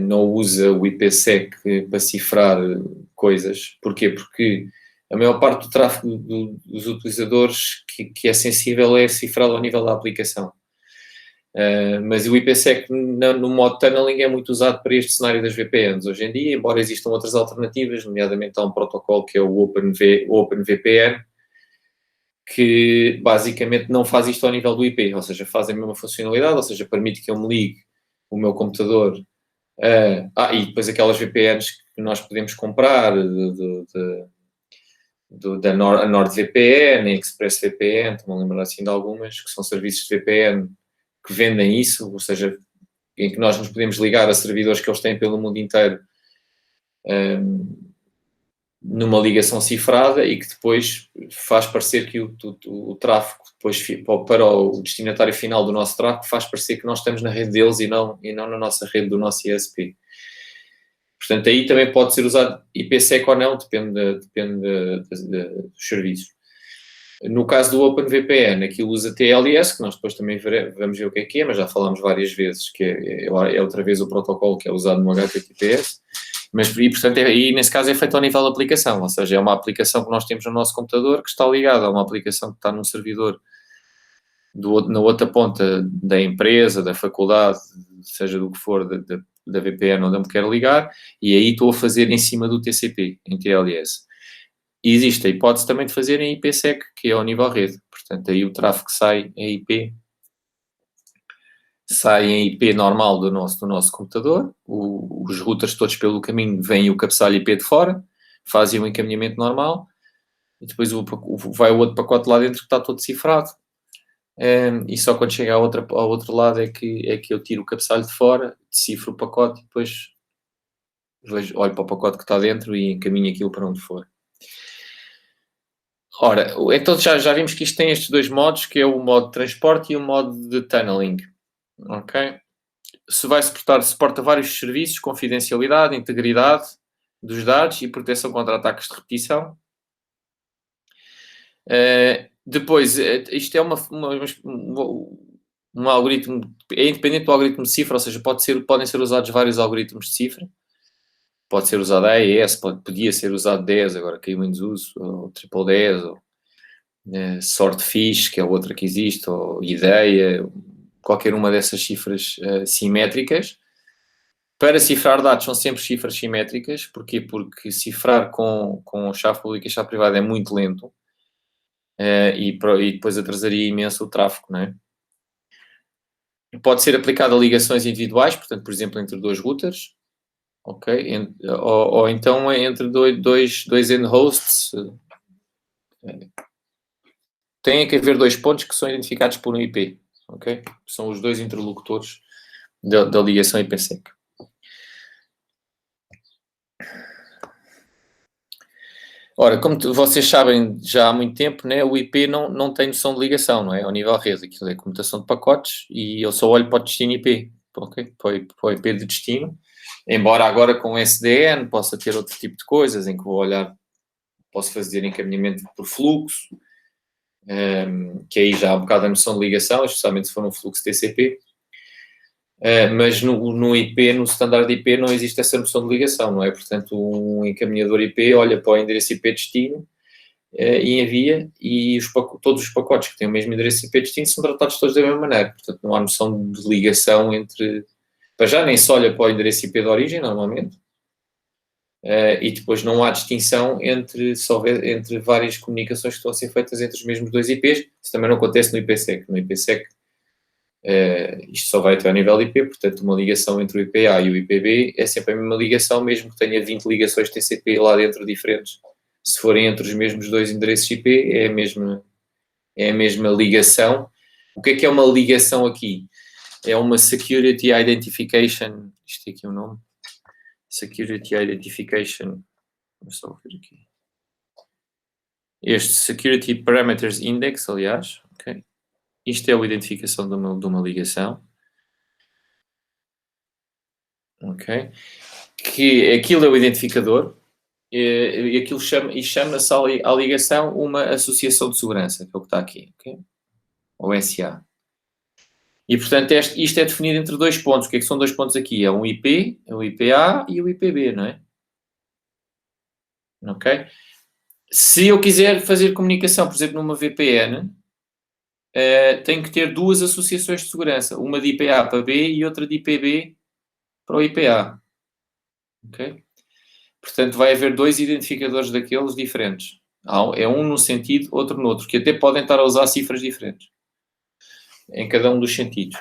A: não usa o IPsec para cifrar coisas. Porquê? Porque a maior parte do tráfego dos utilizadores que é sensível é cifrado ao nível da aplicação. Mas o IPsec no modo tunneling é muito usado para este cenário das VPNs hoje em dia, embora existam outras alternativas, nomeadamente há um protocolo que é o OpenVPN, que basicamente não faz isto ao nível do IP, ou seja, faz a mesma funcionalidade, ou seja, permite que eu me ligue o meu computador, e depois aquelas VPNs que nós podemos comprar, da NordVPN, ExpressVPN, estou-me a lembrar assim de algumas, que são serviços de VPN que vendem isso, ou seja, em que nós nos podemos ligar a servidores que eles têm pelo mundo inteiro, numa ligação cifrada, e que depois faz parecer que o tráfego, depois para o destinatário final do nosso tráfego, faz parecer que nós estamos na rede deles e não na nossa rede do nosso ISP. Portanto, aí também pode ser usado IPsec ou não, depende dos serviços. No caso do OpenVPN, aquilo usa TLS, que nós depois também vamos ver o que é, mas já falámos várias vezes, que é outra vez o protocolo que é usado no HTTPS, e portanto, nesse caso é feito ao nível da aplicação, ou seja, é uma aplicação que nós temos no nosso computador que está ligada a uma aplicação que está num servidor na outra ponta da empresa, da faculdade, seja do que for, da VPN onde eu me quero ligar, e aí estou a fazer em cima do TCP, em TLS. E existe a hipótese também de fazer em IPsec, que é ao nível rede. Portanto, aí o tráfego sai em IP normal do nosso computador, os routers todos pelo caminho vêm o cabeçalho IP de fora, fazem o encaminhamento normal, e depois vai o outro pacote lá dentro que está todo cifrado, e só quando chega ao outro lado é que eu tiro o cabeçalho de fora, decifro o pacote e depois olho para o pacote que está dentro e encaminho aquilo para onde for. Ora, então já vimos que isto tem estes dois modos, que é o modo de transporte e o modo de tunneling. Ok? Suporta vários serviços, confidencialidade, integridade dos dados e proteção contra ataques de repetição. Depois, isto é um algoritmo, é independente do algoritmo de cifra, ou seja, podem ser usados vários algoritmos de cifra. Pode ser usado AES, podia ser usado 10, agora caiu em desuso, ou triple 10, Swordfish, que é outra que existe, ou Ideia, qualquer uma dessas cifras simétricas. Para cifrar dados são sempre cifras simétricas. Porquê? Porque cifrar com chave pública e chave privada é muito lento e depois atrasaria imenso o tráfego, não é? Pode ser aplicado a ligações individuais, portanto, por exemplo, entre dois routers, ok? Ou então entre dois end hosts. Tem que haver dois pontos que são identificados por um IP, ok? São os dois interlocutores da ligação IPsec. Ora, como vocês sabem já há muito tempo, né, o IP não tem noção de ligação, não é? Ao nível rede, aquilo é comutação de pacotes e eu só olho para o destino IP, ok? Para o IP de destino. Embora agora com o SDN possa ter outro tipo de coisas, em que vou olhar, posso fazer encaminhamento por fluxo, que aí já há um bocado a noção de ligação, especialmente se for um fluxo TCP. Mas no IP, no standard IP, não existe essa noção de ligação, não é? Portanto, um encaminhador IP olha para o endereço IP destino e envia, e todos os pacotes que têm o mesmo endereço IP destino são tratados todos da mesma maneira. Portanto, não há noção de ligação entre... Para já, nem se olha para o endereço IP de origem, normalmente. E depois não há distinção entre várias comunicações que estão a ser feitas entre os mesmos dois IPs. Isso também não acontece no IPsec. No IPsec, isto só vai até ao nível IP, portanto, uma ligação entre o IPA e o IPB é sempre a mesma ligação, mesmo que tenha 20 ligações TCP lá dentro diferentes. Se forem entre os mesmos dois endereços IP, é a mesma ligação. O que é uma ligação aqui? É uma Security Identification, isto tem aqui um nome, Security Identification, vou só ver aqui. Este Security Parameters Index, aliás, ok? Isto é a identificação de uma ligação. Ok? Que aquilo é o identificador e aquilo chama-se à ligação uma associação de segurança, que é o que está aqui, ok? Ou SA. E, portanto, isto é definido entre dois pontos. O que é que são dois pontos aqui? É um IP, é o IPA e o IPB, não é? Ok? Se eu quiser fazer comunicação, por exemplo, numa VPN, tenho que ter duas associações de segurança. Uma de IPA para B e outra de IPB para o IPA. Ok? Portanto, vai haver dois identificadores daqueles diferentes. É um num sentido, outro no outro, que até podem estar a usar cifras diferentes em cada um dos sentidos.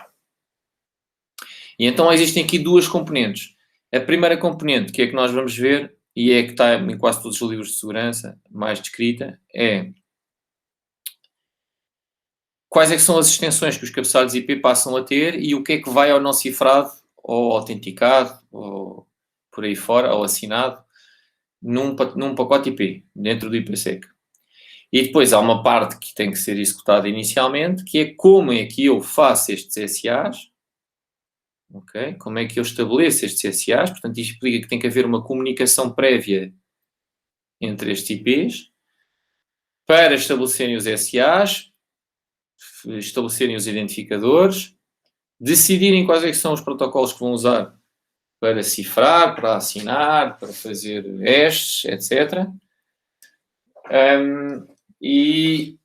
A: E então existem aqui duas componentes. A primeira componente, que é que nós vamos ver, e é que está em quase todos os livros de segurança, mais descrita, é quais é que são as extensões que os cabeçalhos IP passam a ter e o que é que vai ao não cifrado, ou autenticado, ou por aí fora, ou assinado, num pacote IP, dentro do IPsec. E depois há uma parte que tem que ser executada inicialmente, que é como é que eu faço estes SAs, ok? Como é que eu estabeleço estes SAs, portanto isto implica que tem que haver uma comunicação prévia entre estes IPs, para estabelecerem os SAs, estabelecerem os identificadores, decidirem quais é que são os protocolos que vão usar para cifrar, para assinar, para fazer hashes, etc. E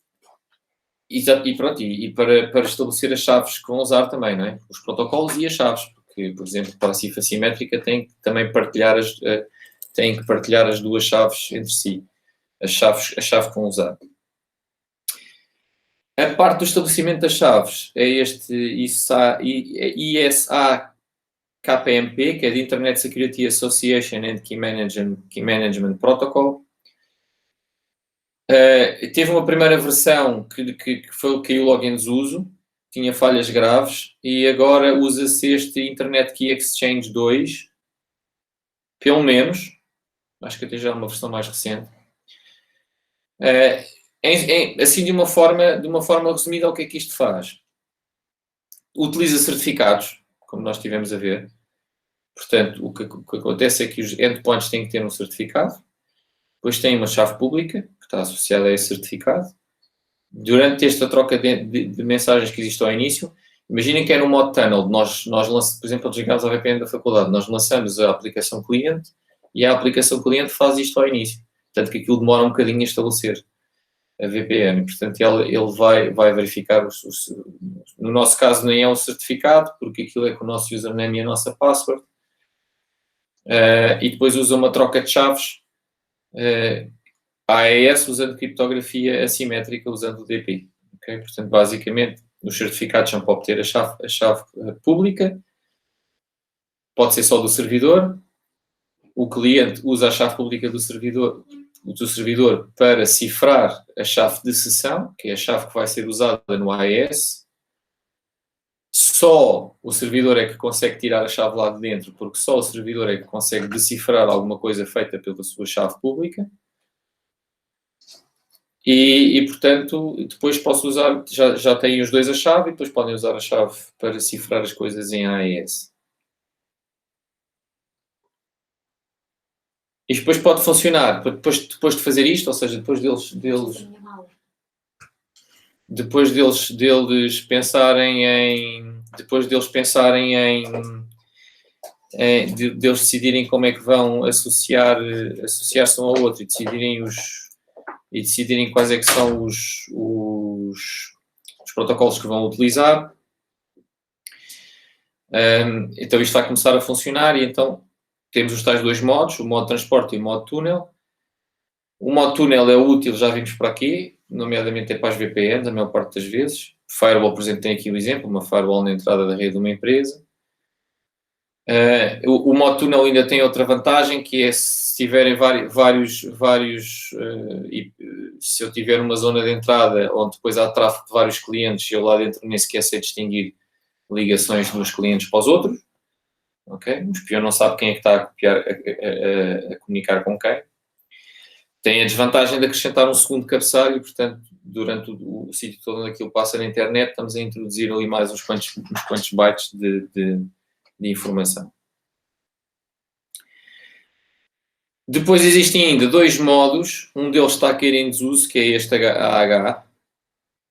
A: pronto, para estabelecer as chaves que vão usar também, não é? Os protocolos e as chaves, porque, por exemplo, para a cifra simétrica tem que também partilhar as duas chaves entre si, a chave que vão usar. A parte do estabelecimento das chaves é este ISA-KPMP, que é de Internet Security Association and Key Management Protocol. Teve uma primeira versão que caiu logo em desuso, tinha falhas graves, e agora usa-se este Internet Key Exchange 2, pelo menos, acho que até já é uma versão mais recente. Assim, de uma forma resumida, o que é que isto faz? Utiliza certificados, como nós estivemos a ver. Portanto, o que acontece é que os endpoints têm que ter um certificado, depois tem uma chave pública, que está associada a esse certificado. Durante esta troca de mensagens que existe ao início, imaginem que é no modo tunnel, nós lançamos, por exemplo, desligamos a VPN da faculdade, nós lançamos a aplicação cliente e a aplicação cliente faz isto ao início. Portanto, que aquilo demora um bocadinho a estabelecer. a VPN. Portanto, ele vai verificar no nosso caso nem é um certificado, porque aquilo é com o nosso username e a nossa password. E depois usa uma troca de chaves AES usando criptografia assimétrica usando o DP. Okay? Portanto, basicamente, os certificados são para obter a chave pública, pode ser só do servidor, o cliente usa a chave pública do servidor para cifrar a chave de sessão, que é a chave que vai ser usada no AES. Só o servidor é que consegue tirar a chave lá de dentro, porque só o servidor é que consegue decifrar alguma coisa feita pela sua chave pública. E portanto, depois posso usar, já têm os dois a chave, e depois podem usar a chave para cifrar as coisas em AES. E depois pode funcionar, depois de fazer isto, ou seja, depois deles pensarem em deles decidirem como é que vão associar-se um ao outro e decidirem quais é que são os protocolos que vão utilizar. Então isto vai começar a funcionar e então temos os tais dois modos, o modo transporte e o modo túnel. O modo túnel é útil, já vimos por aqui, nomeadamente é para as VPNs, a maior parte das vezes. Firewall, por exemplo, tem aqui o exemplo, uma firewall na entrada da rede de uma empresa. O modo túnel ainda tem outra vantagem, que é se tiverem se eu tiver uma zona de entrada onde depois há tráfego de vários clientes e eu lá dentro nem sequer sei distinguir ligações dos clientes para os outros, ok? O espião não sabe quem é que está a comunicar com quem. Tem a desvantagem de acrescentar um segundo cabeçalho, portanto, durante o sítio todo onde aquilo passa na internet, estamos a introduzir ali mais uns quantos bytes de informação. Depois existem ainda dois modos, um deles está a cair em desuso, que é este AH.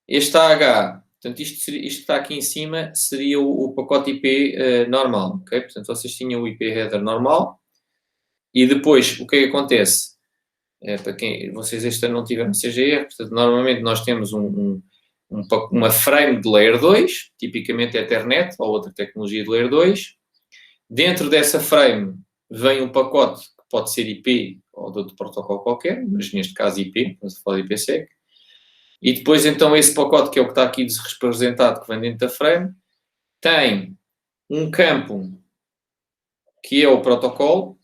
A: Este AH, portanto, isto que está aqui em cima seria o pacote IP normal, ok? Portanto, vocês tinham o IP header normal e depois o que é que acontece? Para quem vocês este ano não tiveram CGR, portanto, normalmente nós temos uma frame de Layer 2, tipicamente Ethernet ou outra tecnologia de Layer 2. Dentro dessa frame vem um pacote que pode ser IP ou de outro protocolo qualquer, mas neste caso IP, estamos a falar de IPsec. E depois, então, esse pacote, que é o que está aqui representado, que vem dentro da frame, tem um campo que é o protocolo.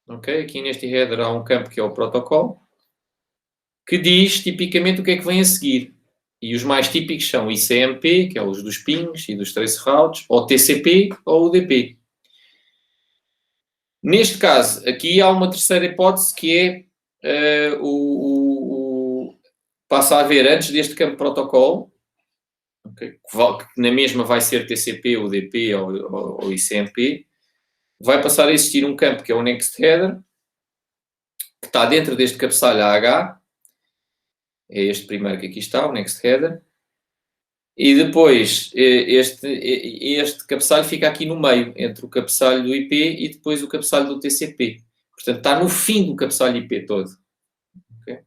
A: Okay? Aqui neste header há um campo que é o protocolo, que diz tipicamente o que é que vem a seguir. E os mais típicos são ICMP, que é os dos pings e dos trace routes, ou TCP ou UDP. Neste caso, aqui há uma terceira hipótese que é passa a haver antes deste campo protocolo, okay, que na mesma vai ser TCP, UDP ou ICMP, vai passar a existir um campo que é o Next Header, que está dentro deste cabeçalho AH, é este primeiro que aqui está, o Next Header, e depois este cabeçalho fica aqui no meio, entre o cabeçalho do IP e depois o cabeçalho do TCP. Portanto, está no fim do cabeçalho IP todo. Okay?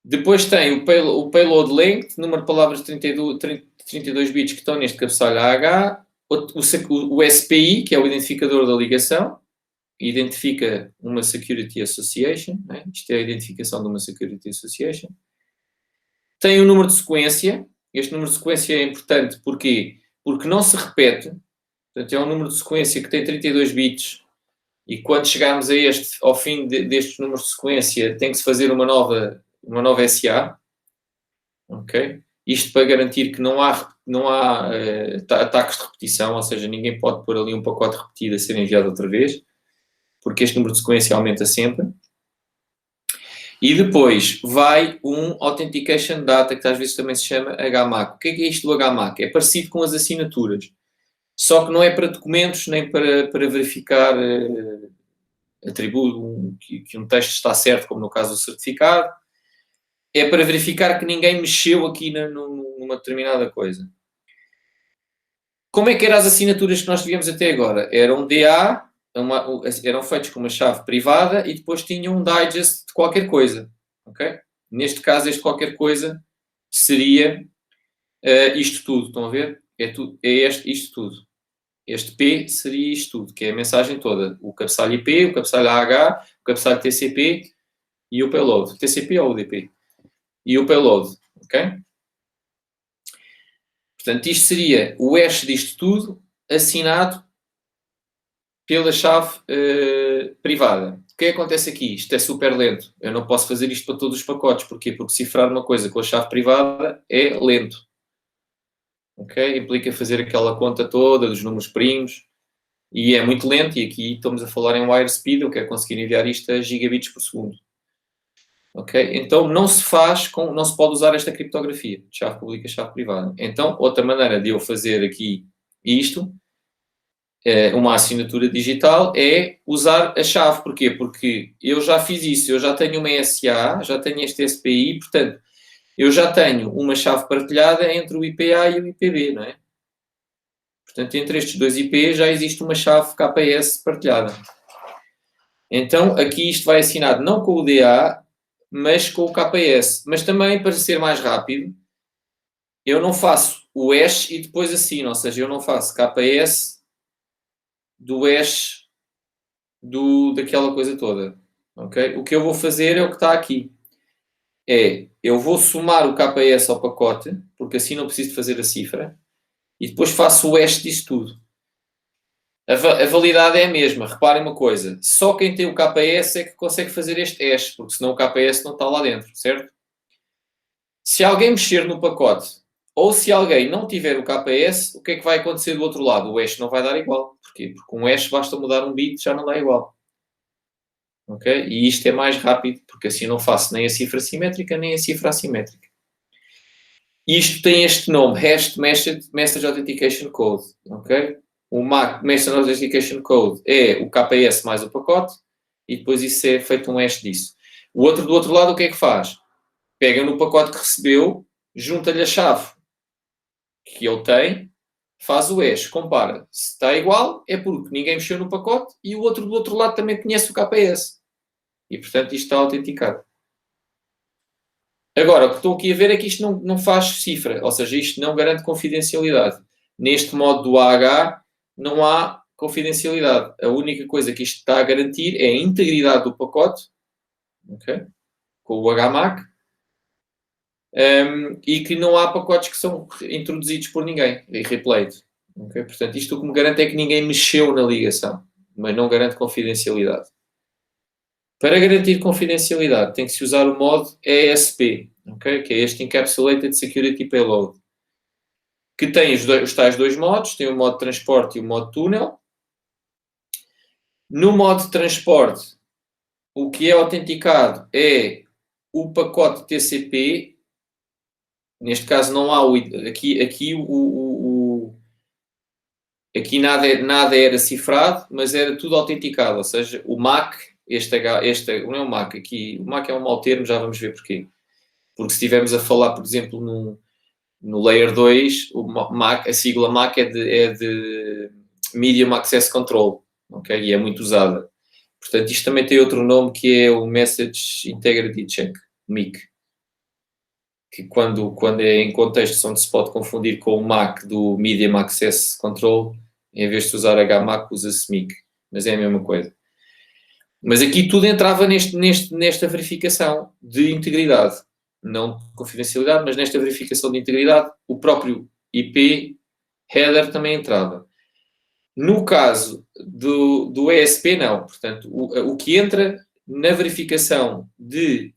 A: Depois tem o payload length, número de palavras de 32 bits que estão neste cabeçalho AH, o SPI, que é o identificador da ligação, identifica uma Security Association, né? Isto é a identificação de uma Security Association. Tem o número de sequência. Este número de sequência é importante porque não se repete. Portanto, é um número de sequência que tem 32 bits e quando chegarmos ao fim destes números de sequência tem que se fazer uma nova SA. Ok? Isto para garantir que não há ataques de repetição, ou seja, ninguém pode pôr ali um pacote repetido a ser enviado outra vez, porque este número de sequência aumenta sempre. E depois vai um Authentication Data, que às vezes também se chama HMAC. O que é isto do HMAC? É parecido com as assinaturas, só que não é para documentos, nem para verificar que um texto está certo, como no caso do certificado. É para verificar que ninguém mexeu aqui numa determinada coisa. Como é que eram as assinaturas que nós tivemos até agora? Eram eram feitos com uma chave privada e depois tinham um digest de qualquer coisa. ok? Neste caso, este qualquer coisa seria isto tudo, estão a ver? Isto tudo. Este P seria isto tudo, que é a mensagem toda. O cabeçalho IP, o cabeçalho AH, o cabeçalho TCP e o payload. TCP ou UDP. E o payload, ok? Portanto, isto seria o hash disto tudo assinado pela chave privada. O que acontece aqui? Isto é super lento. Eu não posso fazer isto para todos os pacotes. Porquê? Porque cifrar uma coisa com a chave privada é lento. Ok? Implica fazer aquela conta toda dos números primos e é muito lento. E aqui estamos a falar em wire speed, eu quero conseguir enviar isto a gigabits por segundo. Ok? Então não se pode usar esta criptografia, chave pública, chave privada. Então, outra maneira de eu fazer aqui isto, uma assinatura digital, é usar a chave. Porquê? Porque eu já fiz isso, eu já tenho uma SA, já tenho este SPI, portanto, eu já tenho uma chave partilhada entre o IPA e o IPB, não é? Portanto, entre estes dois IPs já existe uma chave KPS partilhada. Então, aqui isto vai assinado não com o DA, mas com o KPS. Mas também, para ser mais rápido, eu não faço o hash e depois assino. Ou seja, eu não faço KPS do hash daquela coisa toda. Okay? O que eu vou fazer é o que está aqui. Eu vou somar o KPS ao pacote, porque assim não preciso de fazer a cifra, e depois faço o hash disso tudo. A validade é a mesma. Reparem uma coisa. Só quem tem o KPS é que consegue fazer este hash, porque senão o KPS não está lá dentro, certo? Se alguém mexer no pacote, ou se alguém não tiver o KPS, o que é que vai acontecer do outro lado? O hash não vai dar igual. Porquê? Porque um hash basta mudar um bit, já não dá igual. Ok? E isto é mais rápido, porque assim não faço nem a cifra simétrica, nem a cifra assimétrica. Isto tem este nome, Hashed Message Authentication Code. Ok? O MAC Message Authentication Code é o KPS mais o pacote, e depois isso é feito um hash disso. O outro do outro lado, o que é que faz? Pega no pacote que recebeu, junta-lhe a chave que ele tem, faz o hash, compara. Se está igual, é porque ninguém mexeu no pacote e o outro do outro lado também conhece o KPS. E, portanto, isto está autenticado. Agora, o que estou aqui a ver é que isto não faz cifra, ou seja, isto não garante confidencialidade. Neste modo do AH, não há confidencialidade. A única coisa que isto está a garantir é a integridade do pacote, okay, com o HMAC, e que não há pacotes que são introduzidos por ninguém e replayed. Okay? Portanto, isto o que me garante é que ninguém mexeu na ligação, mas não garante confidencialidade. Para garantir confidencialidade, tem que se usar o modo ESP, okay? Que é este Encapsulated Security Payload, que tem os tais dois modos, tem o modo transporte e o modo túnel. No modo de transporte, o que é autenticado é o pacote TCP. Neste caso não há aqui nada era cifrado, mas era tudo autenticado, ou seja, o MAC, não é o MAC, aqui, o MAC é um mau termo, já vamos ver porquê. Porque se estivermos a falar, por exemplo, no Layer 2, MAC, a sigla MAC é de Medium Access Control, ok? E é muito usada. Portanto, isto também tem outro nome que é o Message Integrity Check, MIC. Que quando é em contextos onde se pode confundir com o MAC do Medium Access Control, em vez de usar HMAC, usa-se MIC. Mas é a mesma coisa. Mas aqui tudo entrava nesta verificação de integridade. Não de confidencialidade, mas nesta verificação de integridade, o próprio IP header também entrava. No caso do ESP, não. Portanto, o que entra na verificação de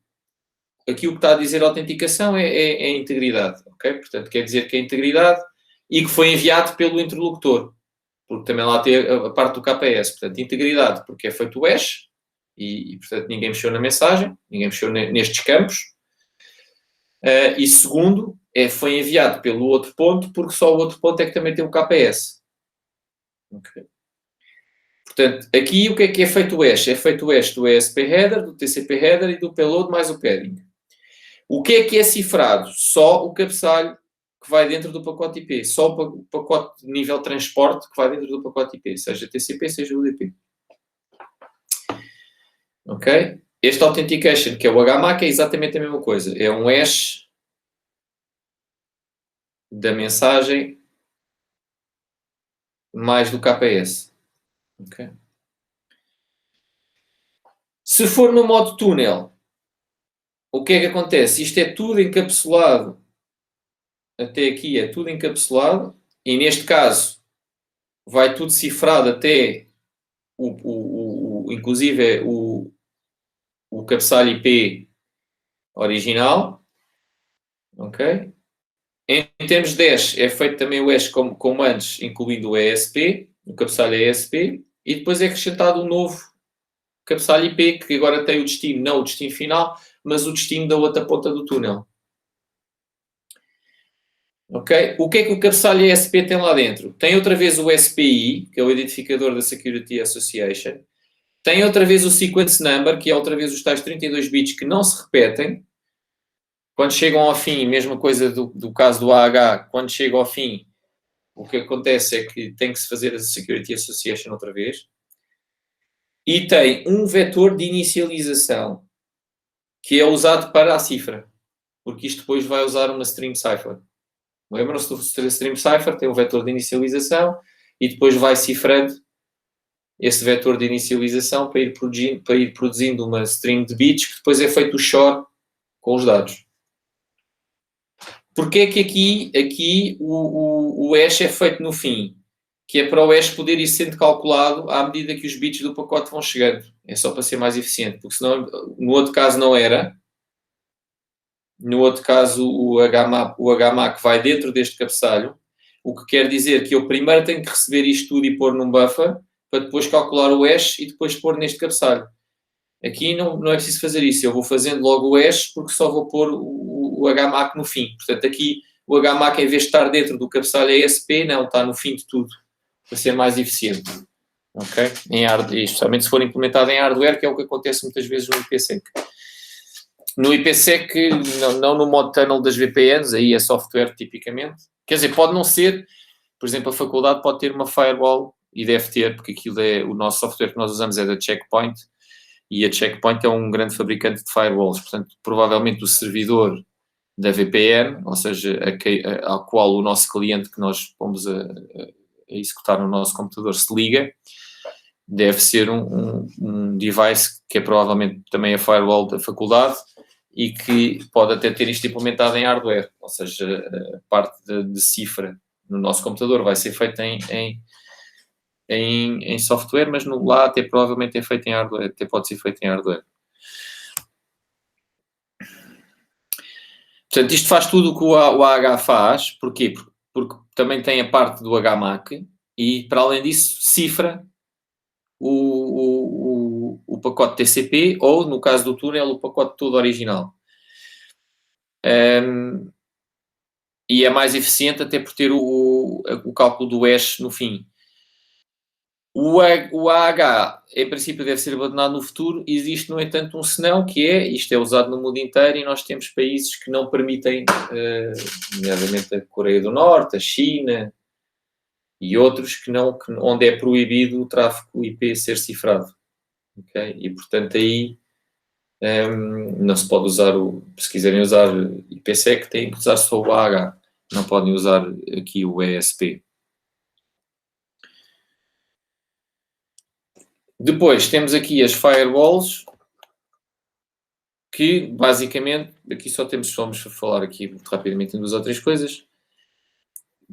A: aqui o que está a dizer a autenticação é a integridade, ok? Portanto, quer dizer que é integridade e que foi enviado pelo interlocutor, porque também lá tem a parte do KPS. Portanto, integridade, porque é feito o hash e portanto, ninguém mexeu na mensagem, ninguém mexeu nestes campos. E segundo, foi enviado pelo outro ponto, porque só o outro ponto é que também tem o KPS. Okay. Portanto, aqui o que é feito o hash? É feito o hash do ESP header, do TCP header e do payload mais o padding. O que é cifrado? Só o cabeçalho que vai dentro do pacote IP. Só o pacote de nível transporte que vai dentro do pacote IP. Seja TCP, seja UDP. Ok? Este Authentication, que é o HMAC, é exatamente a mesma coisa. É um hash da mensagem mais do KPS. Okay? Se for no modo túnel, o que é que acontece? Isto é tudo encapsulado. Até aqui é tudo encapsulado. E neste caso, vai tudo cifrado até inclusive o cabeçalho IP original. Ok? Em termos de hash, é feito também o hash como antes, incluindo o ESP, o cabeçalho ESP, e depois é acrescentado um novo cabeçalho IP, que agora tem o destino, não o destino final, mas o destino da outra ponta do túnel. Ok? O que é que o cabeçalho ESP tem lá dentro? Tem outra vez o SPI, que é o identificador da Security Association. Tem outra vez o sequence number, que é outra vez os tais 32 bits que não se repetem. Quando chegam ao fim, mesma coisa do caso do AH, quando chega ao fim, o que acontece é que tem que se fazer a Security Association outra vez. E tem um vetor de inicialização, que é usado para a cifra, porque isto depois vai usar uma stream cipher. Lembram-se do stream cipher? Tem um vetor de inicialização e depois vai cifrando esse vetor de inicialização para ir produzindo uma stream de bits que depois é feito o shore com os dados. Porquê é que aqui o hash é feito no fim? Que é para o hash poder ir sendo calculado à medida que os bits do pacote vão chegando. É só para ser mais eficiente, porque senão, no outro caso não era. No outro caso, o HMAC vai dentro deste cabeçalho, o que quer dizer que eu primeiro tenho que receber isto tudo e pôr num buffer, para depois calcular o hash e depois pôr neste cabeçalho. Aqui não é preciso fazer isso, eu vou fazendo logo o hash porque só vou pôr o HMAC no fim. Portanto, aqui o HMAC, em vez de estar dentro do cabeçalho ESP, não, está no fim de tudo, para ser mais eficiente. Ok? Especialmente se for implementado em hardware, que é o que acontece muitas vezes no IPsec. No IPsec, não no modo tunnel das VPNs, aí é software tipicamente. Quer dizer, pode não ser, por exemplo, a faculdade pode ter uma firewall, e deve ter, porque aquilo é, o nosso software que nós usamos é da Checkpoint, e a Checkpoint é um grande fabricante de firewalls, portanto, provavelmente o servidor da VPN, ou seja, ao qual o nosso cliente que nós pomos a executar no nosso computador se liga, deve ser um device que é provavelmente também a firewall da faculdade e que pode até ter isto implementado em hardware, ou seja, a parte de cifra no nosso computador vai ser feita em software, mas lá até provavelmente é feito em hardware, até pode ser feito em hardware. Portanto, isto faz tudo o que o AH faz. Porquê? Porque também tem a parte do HMAC e, para além disso, cifra o pacote TCP ou, no caso do túnel, o pacote todo original. E é mais eficiente até por ter o cálculo do hash no fim. O AH, em princípio, deve ser abandonado no futuro. Existe, no entanto, um senão, que isto é usado no mundo inteiro e nós temos países que não permitem, nomeadamente a Coreia do Norte, a China e outros, onde é proibido o tráfego IP ser cifrado. Okay? E, portanto, aí não se pode usar, se quiserem usar IPsec, têm que usar só o AH. Não podem usar aqui o ESP. Depois temos aqui as firewalls, que basicamente, aqui vamos falar aqui muito rapidamente em duas ou três coisas,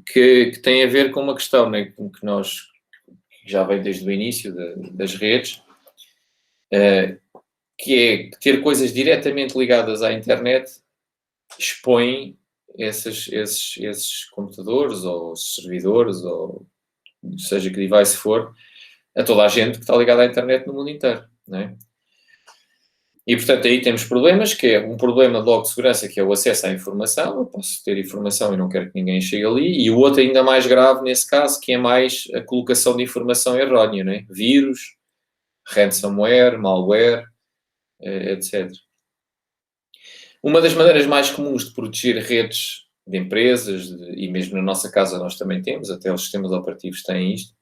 A: que têm a ver com uma questão, né, que nós, já vem desde o início das redes, que é ter coisas diretamente ligadas à internet expõem esses computadores ou servidores, ou seja que device for, a toda a gente que está ligada à internet no mundo inteiro, não é? E, portanto, aí temos problemas, que é um problema logo de segurança, que é o acesso à informação. Eu posso ter informação e não quero que ninguém chegue ali. E o outro ainda mais grave nesse caso, que é mais a colocação de informação errónea, né? Vírus, ransomware, malware, etc. Uma das maneiras mais comuns de proteger redes de empresas, e mesmo na nossa casa nós também temos, até os sistemas operativos têm isto,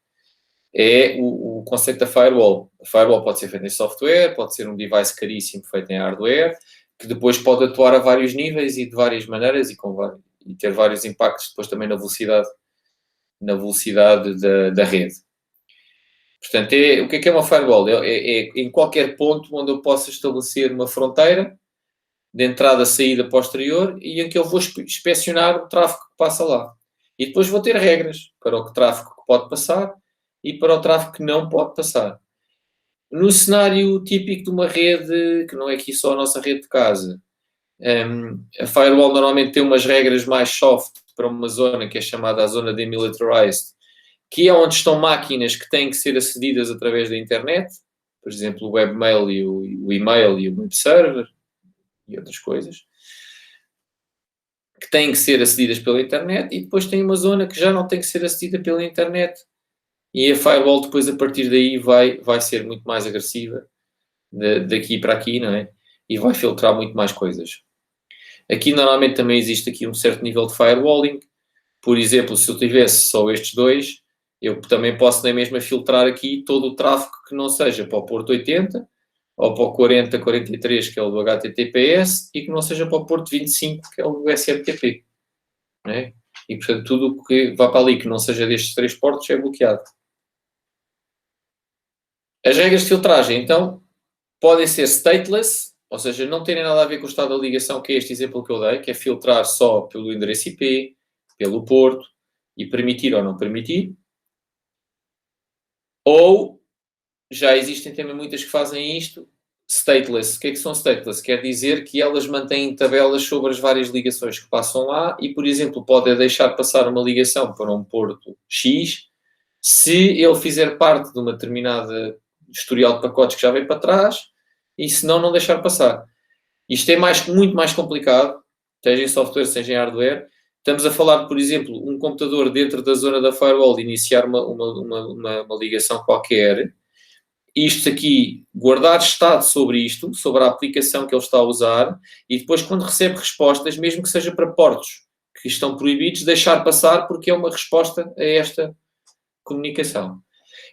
A: é o conceito da firewall. A firewall pode ser feita em software, pode ser um device caríssimo feito em hardware, que depois pode atuar a vários níveis e de várias maneiras e ter vários impactos depois também na velocidade da rede. Portanto, o que é uma firewall? É em qualquer ponto onde eu possa estabelecer uma fronteira de entrada, saída, posterior, e em que eu vou inspecionar o tráfego que passa lá. E depois vou ter regras para o tráfego que pode passar e para o tráfego que não pode passar. No cenário típico de uma rede, que não é aqui só a nossa rede de casa, a firewall normalmente tem umas regras mais soft para uma zona que é chamada a zona demilitarized, que é onde estão máquinas que têm que ser acedidas através da internet, por exemplo, o webmail e o e-mail e o web server e outras coisas, que têm que ser acedidas pela internet, e depois tem uma zona que já não tem que ser acedida pela internet, e a firewall depois a partir daí vai ser muito mais agressiva daqui para aqui, não é? E vai filtrar muito mais coisas. Aqui normalmente também existe aqui um certo nível de firewalling. Por exemplo, se eu tivesse só estes dois, eu também posso na mesma filtrar aqui todo o tráfego que não seja para o Porto 80 ou para o 4043, que é o do HTTPS, e que não seja para o Porto 25, que é o do SMTP. Não é? E, portanto, tudo o que vá para ali que não seja destes 3 portos é bloqueado. As regras de filtragem, então, podem ser stateless, ou seja, não terem nada a ver com o estado da ligação, que é este exemplo que eu dei, que é filtrar só pelo endereço IP, pelo porto, e permitir ou não permitir. Ou, já existem também muitas que fazem isto, stateless. O que é que são stateless? Quer dizer que elas mantêm tabelas sobre as várias ligações que passam lá e, por exemplo, pode deixar passar uma ligação para um porto X se ele fizer parte de uma determinada historial de pacotes que já veio para trás e se não, não deixar passar. Isto é muito mais complicado, seja em software, seja em hardware. Estamos a falar, por exemplo, um computador dentro da zona da firewall iniciar uma ligação qualquer. Isto aqui, guardar estado sobre isto, sobre a aplicação que ele está a usar, e depois, quando recebe respostas, mesmo que seja para portos que estão proibidos, deixar passar porque é uma resposta a esta comunicação.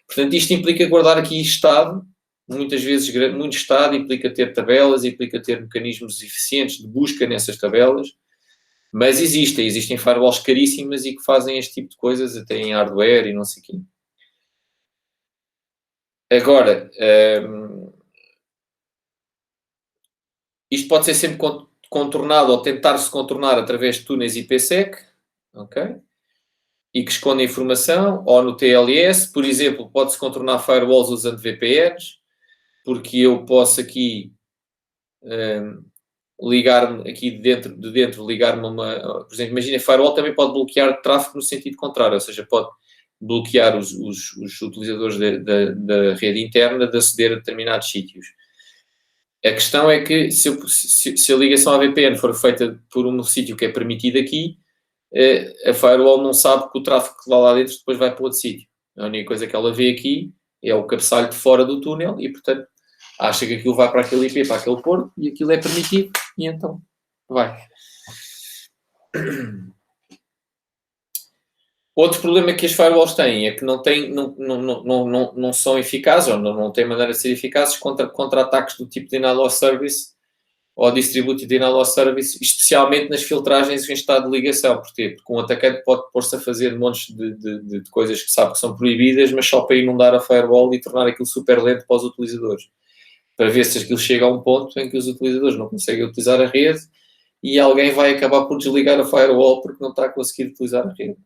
A: Portanto, isto implica guardar aqui estado, muitas vezes muito estado, implica ter tabelas, implica ter mecanismos eficientes de busca nessas tabelas, mas existem firewalls caríssimas e que fazem este tipo de coisas, até em hardware e não sei o quê. Agora, isto pode ser sempre contornado ou tentar-se contornar através de túneis IPsec, ok? E que escondem informação, ou no TLS, por exemplo, pode-se contornar firewalls usando VPNs, porque eu posso aqui ligar-me aqui de dentro ligar-me a uma... Por exemplo, imagina, firewall também pode bloquear tráfego no sentido contrário, ou seja, pode bloquear os utilizadores da rede interna de aceder a determinados sítios. A questão é que se a ligação à VPN for feita por um sítio que é permitido aqui, a firewall não sabe que o tráfego que lá dentro depois vai para outro sítio. A única coisa que ela vê aqui é o cabeçalho de fora do túnel e, portanto, acha que aquilo vai para aquele IP, para aquele porto, e aquilo é permitido, e então vai. Outro problema que as firewalls têm é que não são eficazes, ou não têm maneira de ser eficazes contra ataques do tipo de denial of service ou distributed denial of service, especialmente nas filtragens em estado de ligação. Porque um atacante pode pôr-se a fazer montes de coisas que sabe que são proibidas, mas só para inundar a firewall e tornar aquilo super lento para os utilizadores. Para ver se aquilo chega a um ponto em que os utilizadores não conseguem utilizar a rede e alguém vai acabar por desligar a firewall porque não está a conseguir utilizar a rede.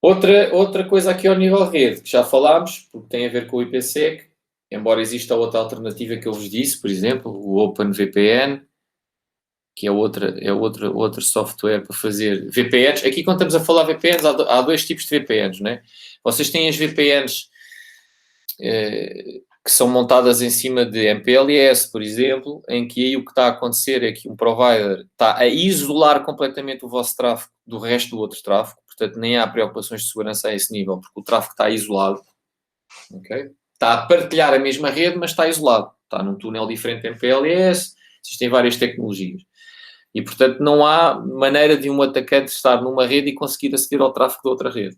A: Outra coisa aqui ao nível rede, que já falámos, porque tem a ver com o IPsec, embora exista outra alternativa que eu vos disse, por exemplo, o OpenVPN, que é outro software para fazer VPNs. Aqui, quando estamos a falar VPNs, há dois tipos de VPNs, né? Vocês têm as VPNs que são montadas em cima de MPLS, por exemplo, em que aí o que está a acontecer é que um provider está a isolar completamente o vosso tráfego do resto do outro tráfego, portanto nem há preocupações de segurança a esse nível, porque o tráfego está isolado, ok? Está a partilhar a mesma rede, mas está isolado, está num túnel diferente de MPLS, existem várias tecnologias. E, portanto, não há maneira de um atacante estar numa rede e conseguir aceder ao tráfego de outra rede.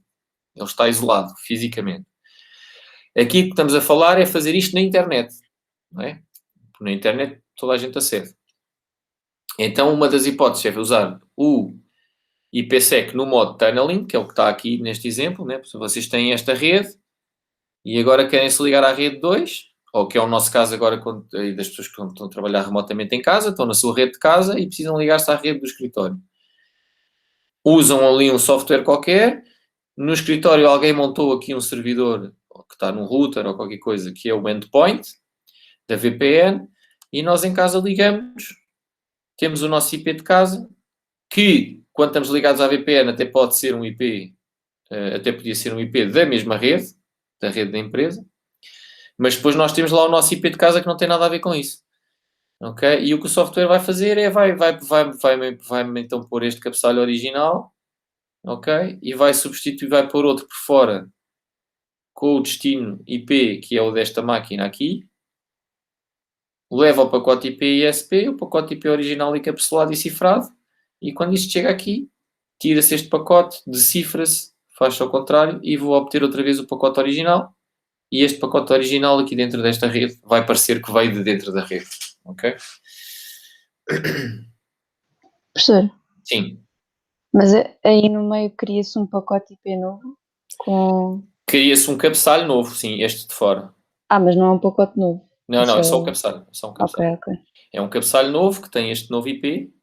A: Ele está isolado, fisicamente. Aqui o que estamos a falar é fazer isto na internet, não é? Na internet toda a gente acede. Então, uma das hipóteses é usar o IPsec no modo tunneling, que é o que está aqui neste exemplo, né? Vocês têm esta rede e agora querem se ligar à rede 2, ou que é o nosso caso agora das pessoas que estão a trabalhar remotamente em casa, estão na sua rede de casa e precisam ligar-se à rede do escritório. Usam ali um software qualquer, no escritório alguém montou aqui um servidor que está num router ou qualquer coisa, que é o endpoint da VPN, e nós em casa ligamos, temos o nosso IP de casa, que quando estamos ligados à VPN até pode ser um IP, até podia ser um IP da mesma rede, da rede da empresa, mas depois nós temos lá o nosso IP de casa que não tem nada a ver com isso. Ok? E o que o software vai fazer é vai então pôr este cabeçalho original, ok? E vai substituir, vai pôr outro por fora com o destino IP, que é o desta máquina aqui, leva o pacote IP ISP, o pacote IP original encapsulado e cifrado, e quando isto chega aqui, tira-se este pacote, decifra-se, faz-se ao contrário, e vou obter outra vez o pacote original, e este pacote original aqui dentro desta rede vai parecer que veio de dentro da rede. Ok?
B: Professor?
A: Sim.
B: Mas aí no meio cria-se um pacote IP novo com...
A: Cria-se um cabeçalho novo, sim, este de fora.
B: Mas não é um pacote novo.
A: Não, é só o cabeçalho. É só um cabeçalho.
B: Ok.
A: É um cabeçalho novo que tem este novo IP.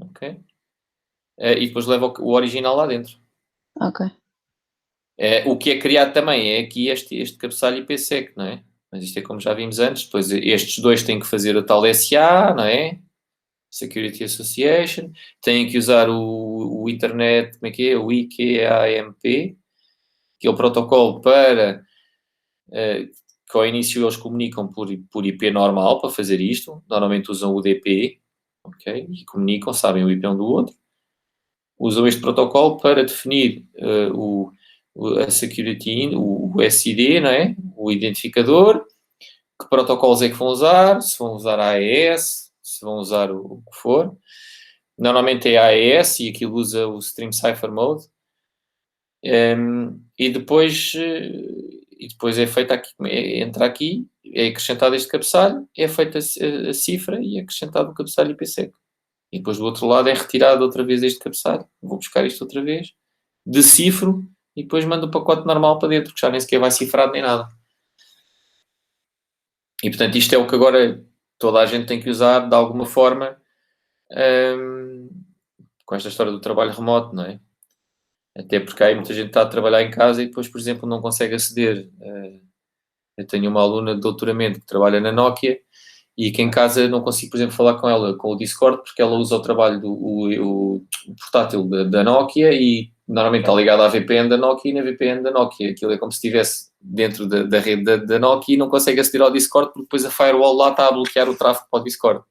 A: Ok? E depois leva o original lá dentro.
B: Ok.
A: O que é criado também é aqui este cabeçalho IPsec, não é? Mas isto é como já vimos antes. Depois estes dois têm que fazer a tal SA, não é? Security Association. Têm que usar o Internet, como é que é? O IKAMP, que é o protocolo para... que ao início eles comunicam por IP normal para fazer isto. Normalmente usam o DP, ok? E comunicam, sabem o IP um do outro. Usam este protocolo para definir a security, o SID, não é? O identificador. Que protocolos é que vão usar? Se vão usar AES, se vão usar o que for. Normalmente é AES e aquilo usa o Stream Cipher Mode. E depois é feita aqui, entra aqui, é acrescentado este cabeçalho, é feita a cifra e é acrescentado o cabeçalho IPsec. E depois do outro lado é retirado outra vez este cabeçalho, vou buscar isto outra vez, decifro e depois mando o pacote normal para dentro, que já nem sequer vai cifrado nem nada. E portanto isto é o que agora toda a gente tem que usar de alguma forma com esta história do trabalho remoto, não é? Até porque aí muita gente está a trabalhar em casa e depois, por exemplo, não consegue aceder. Eu tenho uma aluna de doutoramento que trabalha na Nokia e que em casa não consigo, por exemplo, falar com ela com o Discord porque ela usa o trabalho o portátil da Nokia e normalmente está ligada à VPN da Nokia e na VPN da Nokia. Aquilo é como se estivesse dentro da rede da Nokia e não consegue aceder ao Discord porque depois a firewall lá está a bloquear o tráfego para o Discord.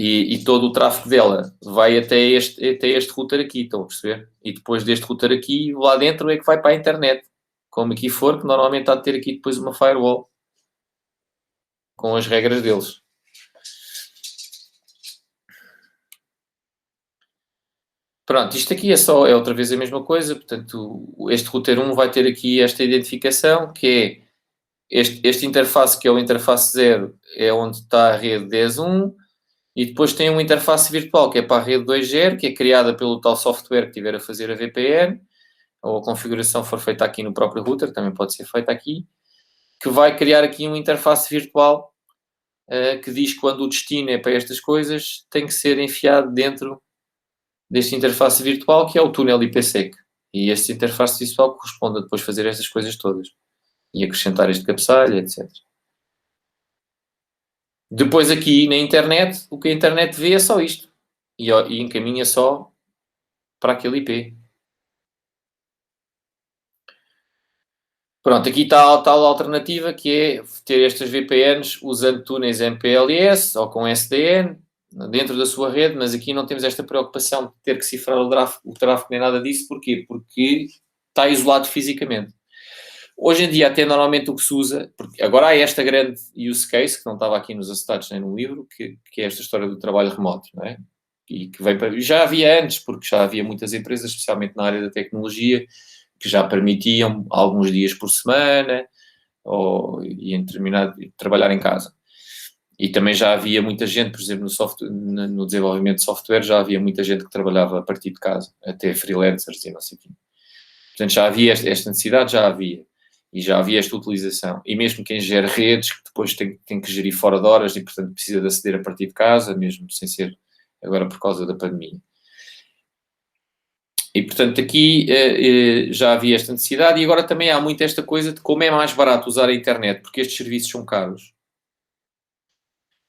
A: E todo o tráfego dela vai até este router aqui, estão a perceber? E depois deste router aqui, lá dentro é que vai para a internet. Como aqui for, que normalmente há de ter aqui depois uma firewall com as regras deles. Pronto, isto aqui é outra vez a mesma coisa, portanto, este router 1 vai ter aqui esta identificação, que é este interface, que é o interface 0, é onde está a rede 10.1, e depois tem uma interface virtual, que é para a rede 2.0, que é criada pelo tal software que tiver a fazer a VPN, ou a configuração for feita aqui no próprio router, também pode ser feita aqui, que vai criar aqui uma interface virtual que diz que quando o destino é para estas coisas, tem que ser enfiado dentro deste interface virtual, que é o túnel IPsec. E este interface virtual corresponde a depois fazer estas coisas todas. E acrescentar este cabeçalho, etc. Depois aqui na internet, o que a internet vê é só isto. E encaminha só para aquele IP. Pronto, aqui está a tal alternativa que é ter estas VPNs usando túneis MPLS ou com SDN dentro da sua rede, mas aqui não temos esta preocupação de ter que cifrar o tráfego nem nada disso. Porquê? Porque está isolado fisicamente. Hoje em dia, até normalmente o que se usa, porque agora há esta grande use case, que não estava aqui nos acetados nem no livro, que é esta história do trabalho remoto, não é? E que vem para, já havia antes, porque já havia muitas empresas, especialmente na área da tecnologia, que já permitiam alguns dias por semana, e em determinado, trabalhar em casa. E também já havia muita gente, por exemplo, no desenvolvimento de software, já havia muita gente que trabalhava a partir de casa, até freelancers e não sei o quê. Portanto, já havia esta necessidade, já havia. E já havia esta utilização. E mesmo quem gera redes, que depois tem que gerir fora de horas e, portanto, precisa de aceder a partir de casa, mesmo sem ser agora por causa da pandemia. E, portanto, aqui já havia esta necessidade e agora também há muito esta coisa de como é mais barato usar a internet, porque estes serviços são caros.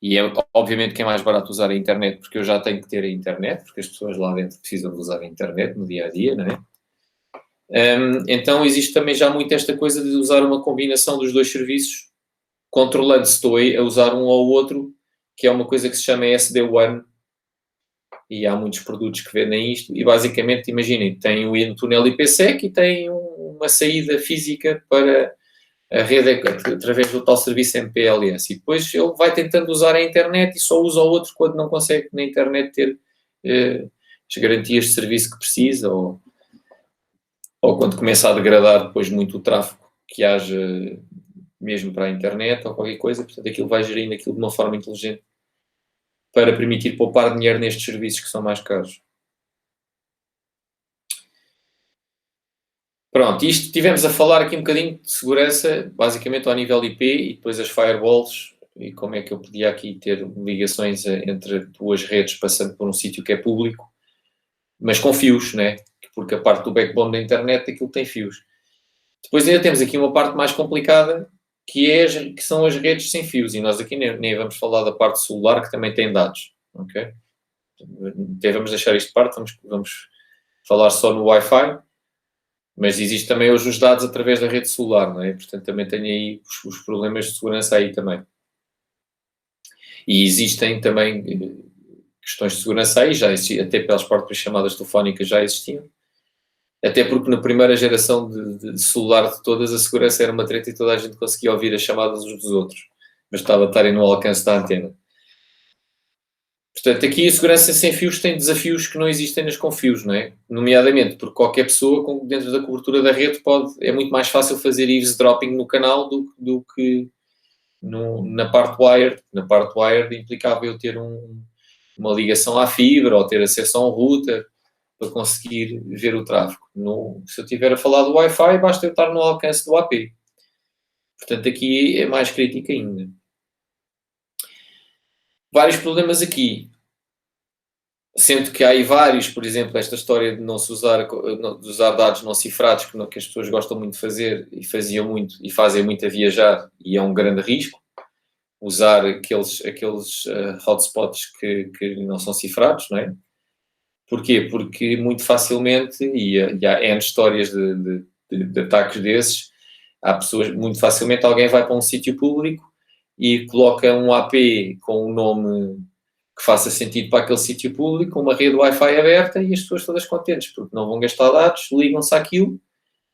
A: E é obviamente que é mais barato usar a internet, porque eu já tenho que ter a internet, porque as pessoas lá dentro precisam de usar a internet no dia-a-dia, não é? Então existe também já muito esta coisa de usar uma combinação dos dois serviços, controlando se estou a usar um ou outro, que é uma coisa que se chama SD-WAN, e há muitos produtos que vendem isto, e basicamente, imaginem, tem um túnel IPsec e tem uma saída física para a rede através do tal serviço MPLS, e depois ele vai tentando usar a internet e só usa o outro quando não consegue na internet ter as garantias de serviço que precisa, ou quando começa a degradar depois muito o tráfego que haja mesmo para a internet ou qualquer coisa, portanto aquilo vai gerindo aquilo de uma forma inteligente para permitir poupar dinheiro nestes serviços que são mais caros. Pronto, isto tivemos a falar aqui um bocadinho de segurança, basicamente ao nível IP e depois as firewalls e como é que eu podia aqui ter ligações entre duas redes passando por um sítio que é público, mas com fios, né? Porque a parte do backbone da internet aquilo tem fios. Depois ainda temos aqui uma parte mais complicada que são as redes sem fios e nós aqui nem vamos falar da parte celular que também tem dados, ok? Até vamos deixar isto de parte, vamos falar só no Wi-Fi, mas existe também hoje os dados através da rede celular, não é? Portanto também tem aí os problemas de segurança aí também. E existem também questões de segurança aí, já existiam, até pelas próprias chamadas telefónicas já existiam. Até porque na primeira geração de celular de todas, a segurança era uma treta e toda a gente conseguia ouvir as chamadas uns dos outros. Mas estava a estarem no alcance da antena. Portanto, aqui a segurança sem fios tem desafios que não existem nas com fios, não é? Nomeadamente porque qualquer pessoa dentro da cobertura da rede é muito mais fácil fazer eavesdropping no canal do que na parte wired. Na parte wired implicava eu ter uma ligação à fibra ou ter acesso a um router para conseguir ver o tráfego. Se eu estiver a falar do Wi-Fi, basta eu estar no alcance do AP. Portanto, aqui é mais crítico ainda. Vários problemas aqui. Sendo que há aí vários, por exemplo, esta história de não se usar, de usar dados não cifrados, que as pessoas gostam muito de fazer e faziam muito e fazem muito a viajar, e é um grande risco usar aqueles hotspots que não são cifrados, não é? Porquê? Porque muito facilmente, e há N histórias de ataques desses, há pessoas, muito facilmente alguém vai para um sítio público e coloca um AP com um nome que faça sentido para aquele sítio público, uma rede Wi-Fi aberta e as pessoas todas contentes, porque não vão gastar dados, ligam-se àquilo,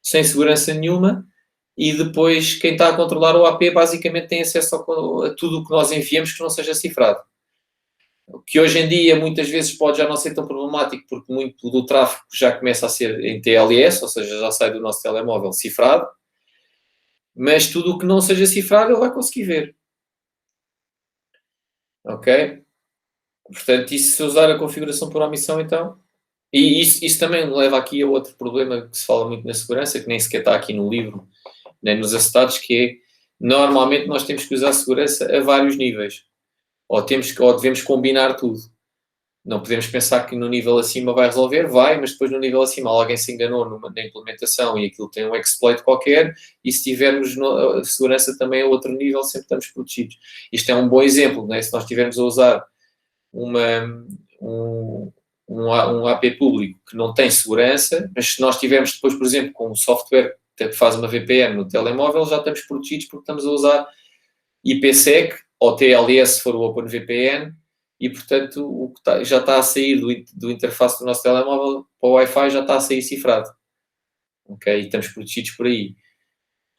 A: sem segurança nenhuma, e depois quem está a controlar o AP basicamente tem acesso a tudo o que nós enviamos que não seja cifrado. O que hoje em dia muitas vezes pode já não ser tão problemático, porque muito do tráfego já começa a ser em TLS, ou seja, já sai do nosso telemóvel cifrado, mas tudo o que não seja cifrado ele vai conseguir ver. Ok? Portanto, isso se usar a configuração por omissão, então... E isso também leva aqui a outro problema que se fala muito na segurança, que nem sequer está aqui no livro, nem nos acetados, que é, normalmente nós temos que usar segurança a vários níveis. Ou devemos combinar tudo. Não podemos pensar que no nível acima vai resolver, mas depois no nível acima alguém se enganou na implementação e aquilo tem um exploit qualquer, e se tivermos a segurança também a outro nível, sempre estamos protegidos. Isto é um bom exemplo, né? Se nós estivermos a usar um AP público que não tem segurança, mas se nós tivermos depois, por exemplo, com um software que faz uma VPN no telemóvel, já estamos protegidos porque estamos a usar IPsec ou TLS se for o OpenVPN, e portanto o que já está a sair do interface do nosso telemóvel para o Wi-Fi já está a sair cifrado. Ok? E estamos protegidos por aí.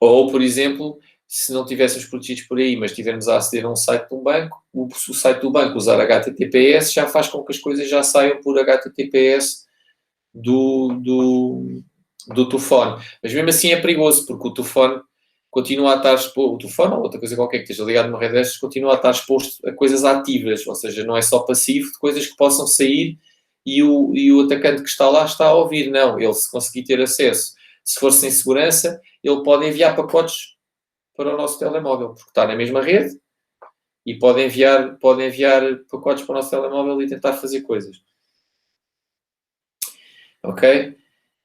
A: Ou, por exemplo, se não tivéssemos protegidos por aí, mas estivermos a aceder a um site de um banco, o site do banco usar HTTPS já faz com que as coisas já saiam por HTTPS do telefone. Mas mesmo assim é perigoso, porque o telefone continua a estar exposto, o telefone ou outra coisa qualquer que esteja ligado numa rede destas, continua a estar exposto a coisas ativas, ou seja, não é só passivo de coisas que possam sair e o atacante que está lá está a ouvir. Não, ele, se conseguir ter acesso, se for sem segurança, ele pode enviar pacotes para o nosso telemóvel, porque está na mesma rede e pode enviar pacotes para o nosso telemóvel e tentar fazer coisas. Ok?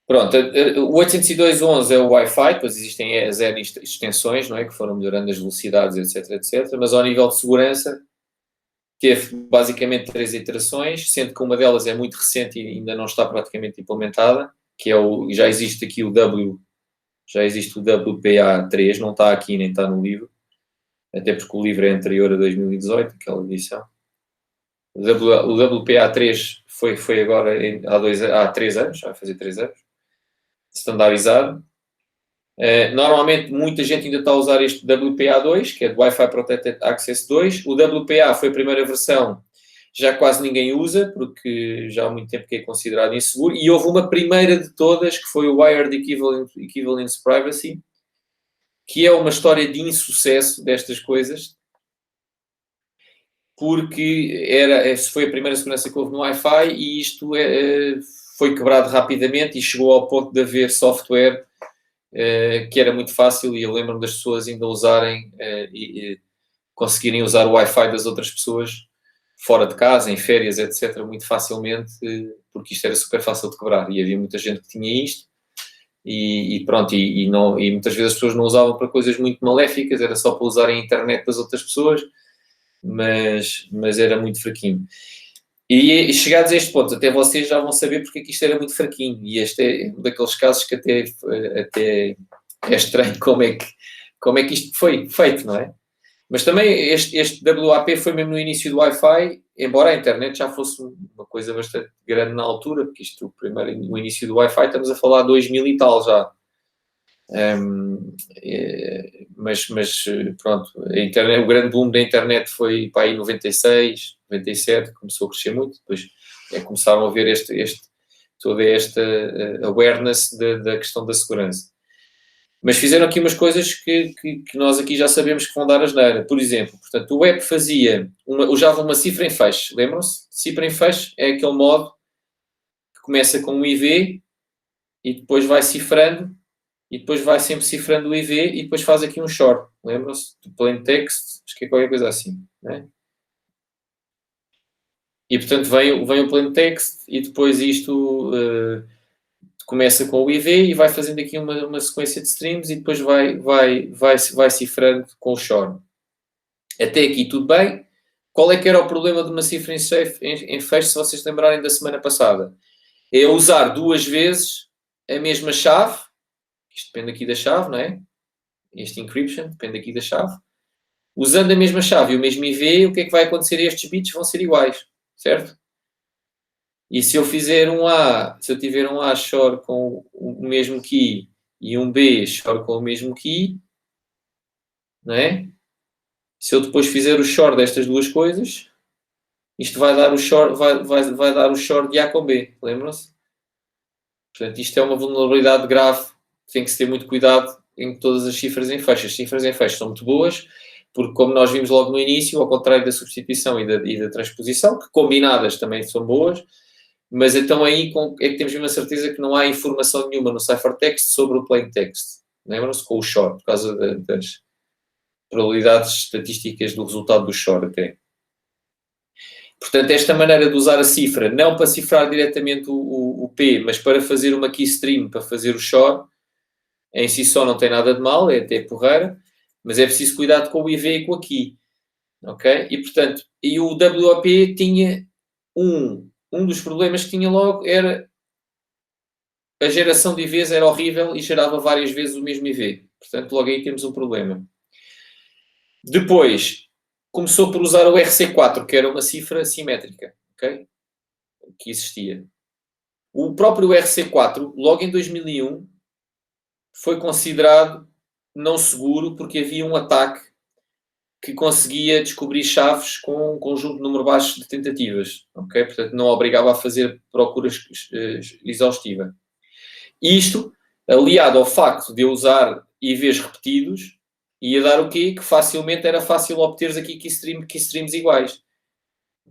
A: Pronto, o 802.11 é o Wi-Fi, depois existem as N extensões, não é? Que foram melhorando as velocidades, etc, etc. Mas ao nível de segurança, teve basicamente 3 iterações, sendo que uma delas é muito recente e ainda não está praticamente implementada, que é já existe aqui o WPA3, não está aqui nem está no livro, até porque o livro é anterior a 2018, aquela edição. O WPA3 foi agora há 3 anos, vai fazer 3 anos, standardizado. Normalmente muita gente ainda está a usar este WPA2, que é do Wi-Fi Protected Access 2. O WPA foi a primeira versão, já quase ninguém usa, porque já há muito tempo que é considerado inseguro. E houve uma primeira de todas, que foi o Wired Equivalence Privacy, que é uma história de insucesso destas coisas, porque foi a primeira segurança que houve no Wi-Fi e isto foi quebrado rapidamente e chegou ao ponto de haver software que era muito fácil, e eu lembro-me das pessoas ainda usarem e conseguirem usar o Wi-Fi das outras pessoas fora de casa, em férias, etc., muito facilmente, porque isto era super fácil de quebrar e havia muita gente que tinha isto e pronto, e muitas vezes as pessoas não usavam para coisas muito maléficas, era só para usarem a internet das outras pessoas, mas era muito fraquinho. E chegados a este ponto, até vocês já vão saber porque é que isto era muito fraquinho. E este é um daqueles casos que até é estranho como é que isto foi feito, não é? Mas também este WAP foi mesmo no início do Wi-Fi, embora a internet já fosse uma coisa bastante grande na altura, porque isto, o início do Wi-Fi, estamos a falar de 2000 e tal já. Mas pronto, a internet, o grande boom da internet foi para aí 96, 97, começou a crescer muito, depois começaram a ver toda esta awareness da questão da segurança. Mas fizeram aqui umas coisas que nós aqui já sabemos que vão dar asneira. Por exemplo, portanto, o app usava uma cifra em feixe, lembram-se? Cifra em feixe é aquele modo que começa com um IV e depois vai cifrando e depois vai sempre cifrando o IV e depois faz aqui um short. Lembram-se? Do plain text, acho que é qualquer coisa assim, né? E portanto vem o plain text e depois isto começa com o IV e vai fazendo aqui uma sequência de streams e depois vai cifrando com o short. Até aqui tudo bem. Qual é que era o problema de uma cifra em fecho, se vocês lembrarem da semana passada? É usar 2 vezes a mesma chave. Isto depende aqui da chave, não é? Este encryption depende aqui da chave. Usando a mesma chave e o mesmo IV, o que é que vai acontecer? Estes bits vão ser iguais, certo? E se eu fizer se eu tiver um A short com o mesmo key e um B short com o mesmo key, não é? Se eu depois fizer o short destas duas coisas, isto vai dar o short, vai dar o short de A com B, lembram-se? Portanto, isto é uma vulnerabilidade grave, tem que se ter muito cuidado em todas as cifras em fecho. As cifras em fecho são muito boas, porque como nós vimos logo no início, ao contrário da substituição e da transposição, que combinadas também são boas, mas então aí é que temos mesmo a certeza que não há informação nenhuma no ciphertext sobre o plain text. Lembram-se? Com o short, por causa das probabilidades estatísticas do resultado do short até. Portanto, esta maneira de usar a cifra, não para cifrar diretamente o P, mas para fazer uma keystream, para fazer o short, em si só não tem nada de mal, é até porreira, mas é preciso cuidado com o IV e com a key. Ok? E, portanto, o WAP tinha um dos problemas que tinha logo era a geração de IVs era horrível e gerava várias vezes o mesmo IV. Portanto, logo aí temos um problema. Depois, começou por usar o RC4, que era uma cifra simétrica, ok? Que existia. O próprio RC4, logo em 2001, foi considerado não seguro, porque havia um ataque que conseguia descobrir chaves com um conjunto de número baixo de tentativas, ok? Portanto, não obrigava a fazer procuras exaustiva. Isto, aliado ao facto de eu usar IVs repetidos, ia dar o quê? Que facilmente era fácil obteres aqui keystreams iguais.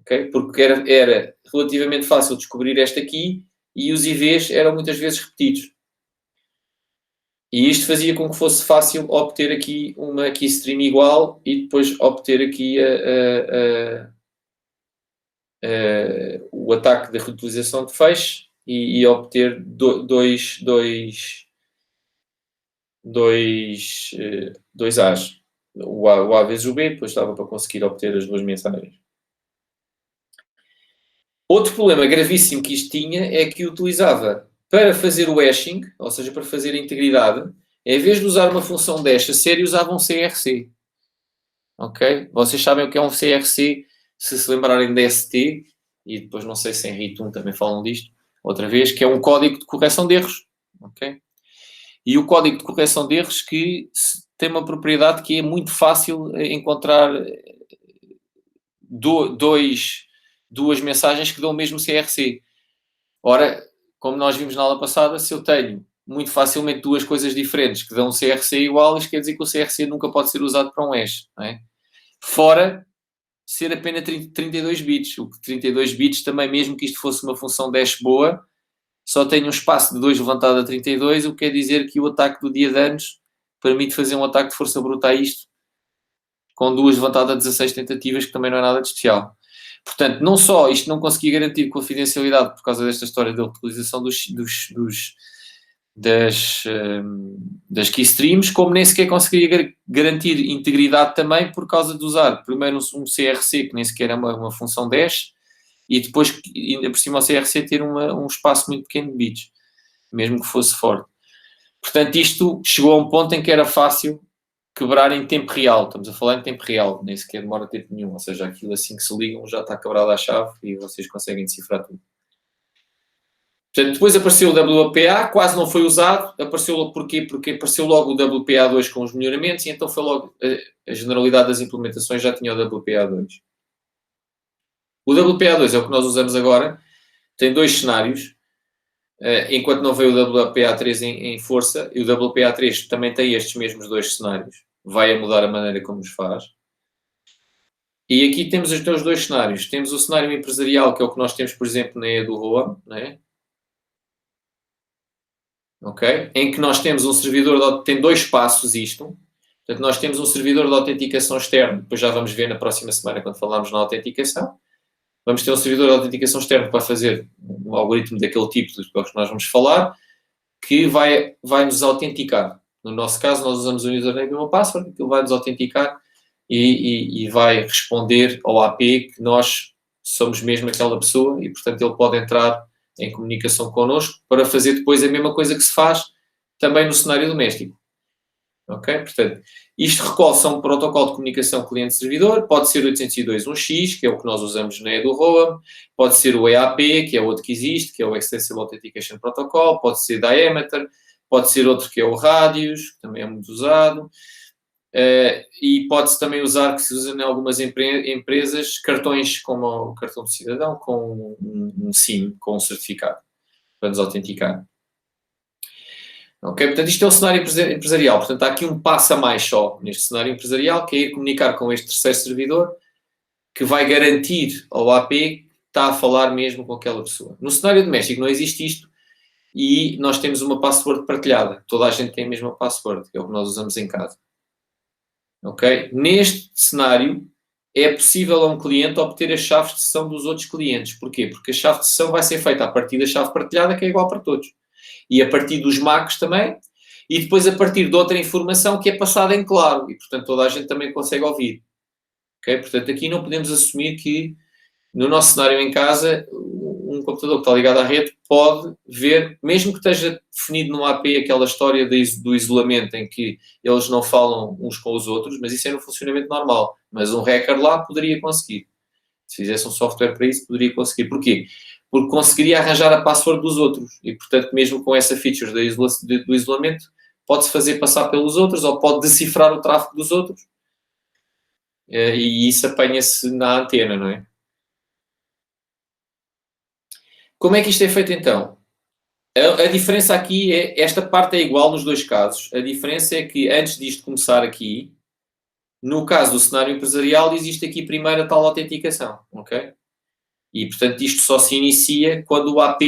A: Okay? Porque era relativamente fácil descobrir esta aqui e os IVs eram muitas vezes repetidos. E isto fazia com que fosse fácil obter aqui uma keystream igual e depois obter aqui o ataque de reutilização de feixe e obter dois A's. O A vezes o B, depois estava para conseguir obter as duas mensagens. Outro problema gravíssimo que isto tinha é que utilizava para fazer o hashing, ou seja, para fazer a integridade, em vez de usar uma função dash a sério, usava um CRC. Ok? Vocês sabem o que é um CRC, se lembrarem da ST, e depois não sei se em RIT1 também falam disto, outra vez, que é um código de correção de erros. Ok? E o código de correção de erros que tem uma propriedade que é muito fácil encontrar duas mensagens que dão o mesmo CRC. Ora, como nós vimos na aula passada, se eu tenho muito facilmente duas coisas diferentes que dão um CRC igual, isto quer dizer que o CRC nunca pode ser usado para um hash, não é? Fora ser apenas 32 bits, o que 32 bits também, mesmo que isto fosse uma função dash boa, só tem um espaço de 2 levantado a 32, o que quer dizer que o ataque do dia de anos permite fazer um ataque de força bruta a isto, com 2 levantado a 16 tentativas, que também não é nada de especial. Portanto, não só isto não conseguia garantir confidencialidade por causa desta história da utilização das keystreams, como nem sequer conseguia garantir integridade também por causa de usar primeiro um CRC, que nem sequer é uma função dash, e depois, ainda por cima, o CRC ter um espaço muito pequeno de bits, mesmo que fosse forte. Portanto, isto chegou a um ponto em que era fácil quebrar em tempo real. Estamos a falar em tempo real, nem sequer demora tempo nenhum. Ou seja, aquilo assim que se ligam já está quebrada a chave e vocês conseguem decifrar tudo. Portanto, depois apareceu o WPA, quase não foi usado. Apareceu porquê? Porque apareceu logo o WPA2 com os melhoramentos e então foi logo a generalidade das implementações já tinha o WPA2. O WPA2 é o que nós usamos agora. Tem dois cenários. Enquanto não veio o WPA3 em força, e o WPA3 também tem estes mesmos dois cenários. Vai a mudar a maneira como os faz. E aqui temos os dois cenários. Temos o cenário empresarial, que é o que nós temos, por exemplo, na EduRoam, né? Okay? Em que nós temos um servidor, tem dois passos isto. Portanto, nós temos um servidor de autenticação externo, depois já vamos ver na próxima semana quando falarmos na autenticação. Vamos ter um servidor de autenticação externo que vai fazer um algoritmo daquele tipo dos que nós vamos falar, que vai nos autenticar. No nosso caso, nós usamos o username e uma password, que ele vai nos autenticar e vai responder ao AP que nós somos mesmo aquela pessoa e, portanto, ele pode entrar em comunicação connosco para fazer depois a mesma coisa que se faz também no cenário doméstico. Ok? Portanto, isto recolhe um protocolo de comunicação cliente-servidor, pode ser 802.1x, que é o que nós usamos na EduRoam, pode ser o EAP, que é outro que existe, que é o Extensible Authentication Protocol, pode ser Diameter, pode ser outro que é o Radius, que também é muito usado, e pode-se também usar, que se usa em algumas empresas, cartões como o cartão de cidadão, com um SIM, com um certificado, para nos autenticar. Ok? Portanto, isto é o cenário empresarial. Portanto, há aqui um passo a mais só neste cenário empresarial, que é ir comunicar com este terceiro servidor, que vai garantir ao AP que está a falar mesmo com aquela pessoa. No cenário doméstico não existe isto e nós temos uma password partilhada. Toda a gente tem a mesma password, que é o que nós usamos em casa. Ok? Neste cenário, é possível a um cliente obter as chaves de sessão dos outros clientes. Porquê? Porque a chave de sessão vai ser feita a partir da chave partilhada, que é igual para todos. E a partir dos MACs também, e depois a partir de outra informação que é passada em claro, e portanto toda a gente também consegue ouvir. Okay? Portanto, aqui não podemos assumir que no nosso cenário em casa, um computador que está ligado à rede pode ver, mesmo que esteja definido no AP aquela história do isolamento em que eles não falam uns com os outros, mas isso é no funcionamento normal. Mas um hacker lá poderia conseguir. Se fizesse um software para isso, poderia conseguir. Porquê? Porque conseguiria arranjar a password dos outros. E, portanto, mesmo com essa feature do isolamento, pode-se fazer passar pelos outros ou pode decifrar o tráfego dos outros. E isso apanha-se na antena, não é? Como é que isto é feito então? A diferença aqui é, esta parte é igual nos dois casos. A diferença é que antes disto começar aqui, no caso do cenário empresarial, existe aqui primeiro a tal autenticação, ok? E, portanto, isto só se inicia quando o AP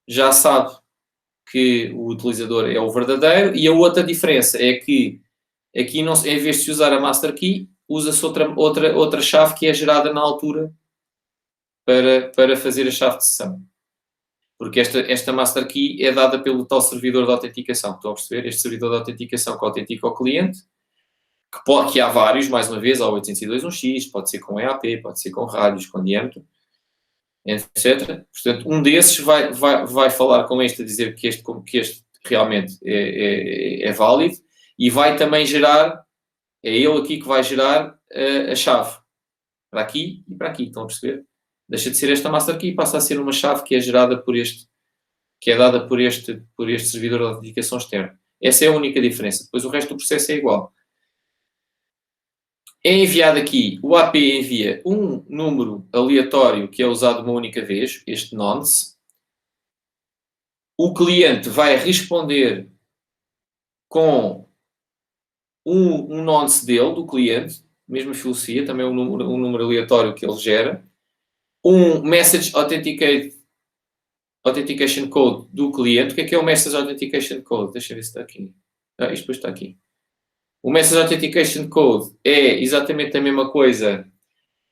A: já sabe que o utilizador é o verdadeiro. E a outra diferença é que aqui, não, em vez de se usar a master key, usa-se outra chave que é gerada na altura para fazer a chave de sessão. Porque esta master key é dada pelo tal servidor de autenticação. Estão a perceber? Este servidor de autenticação que autentica o cliente, que há vários, mais uma vez, há o 802.1x, pode ser com EAP, pode ser com rádios, com diâmetro, etc. Portanto, um desses vai falar com este a dizer que este realmente é válido e vai também gerar, é ele aqui que vai gerar a chave para aqui e para aqui. Estão a perceber? Deixa de ser esta master key e passa a ser uma chave que é gerada que é dada por este servidor de autenticação externo. Essa é a única diferença. Depois o resto do processo é igual. É enviado aqui, o AP envia um número aleatório que é usado uma única vez, este nonce. O cliente vai responder com um nonce dele, do cliente, mesma filosofia, também um número aleatório que ele gera. Um Message Authentication Code do cliente. O que é o Message Authentication Code? Deixa eu ver se está aqui. Isto depois está aqui. O Message Authentication Code é exatamente a mesma coisa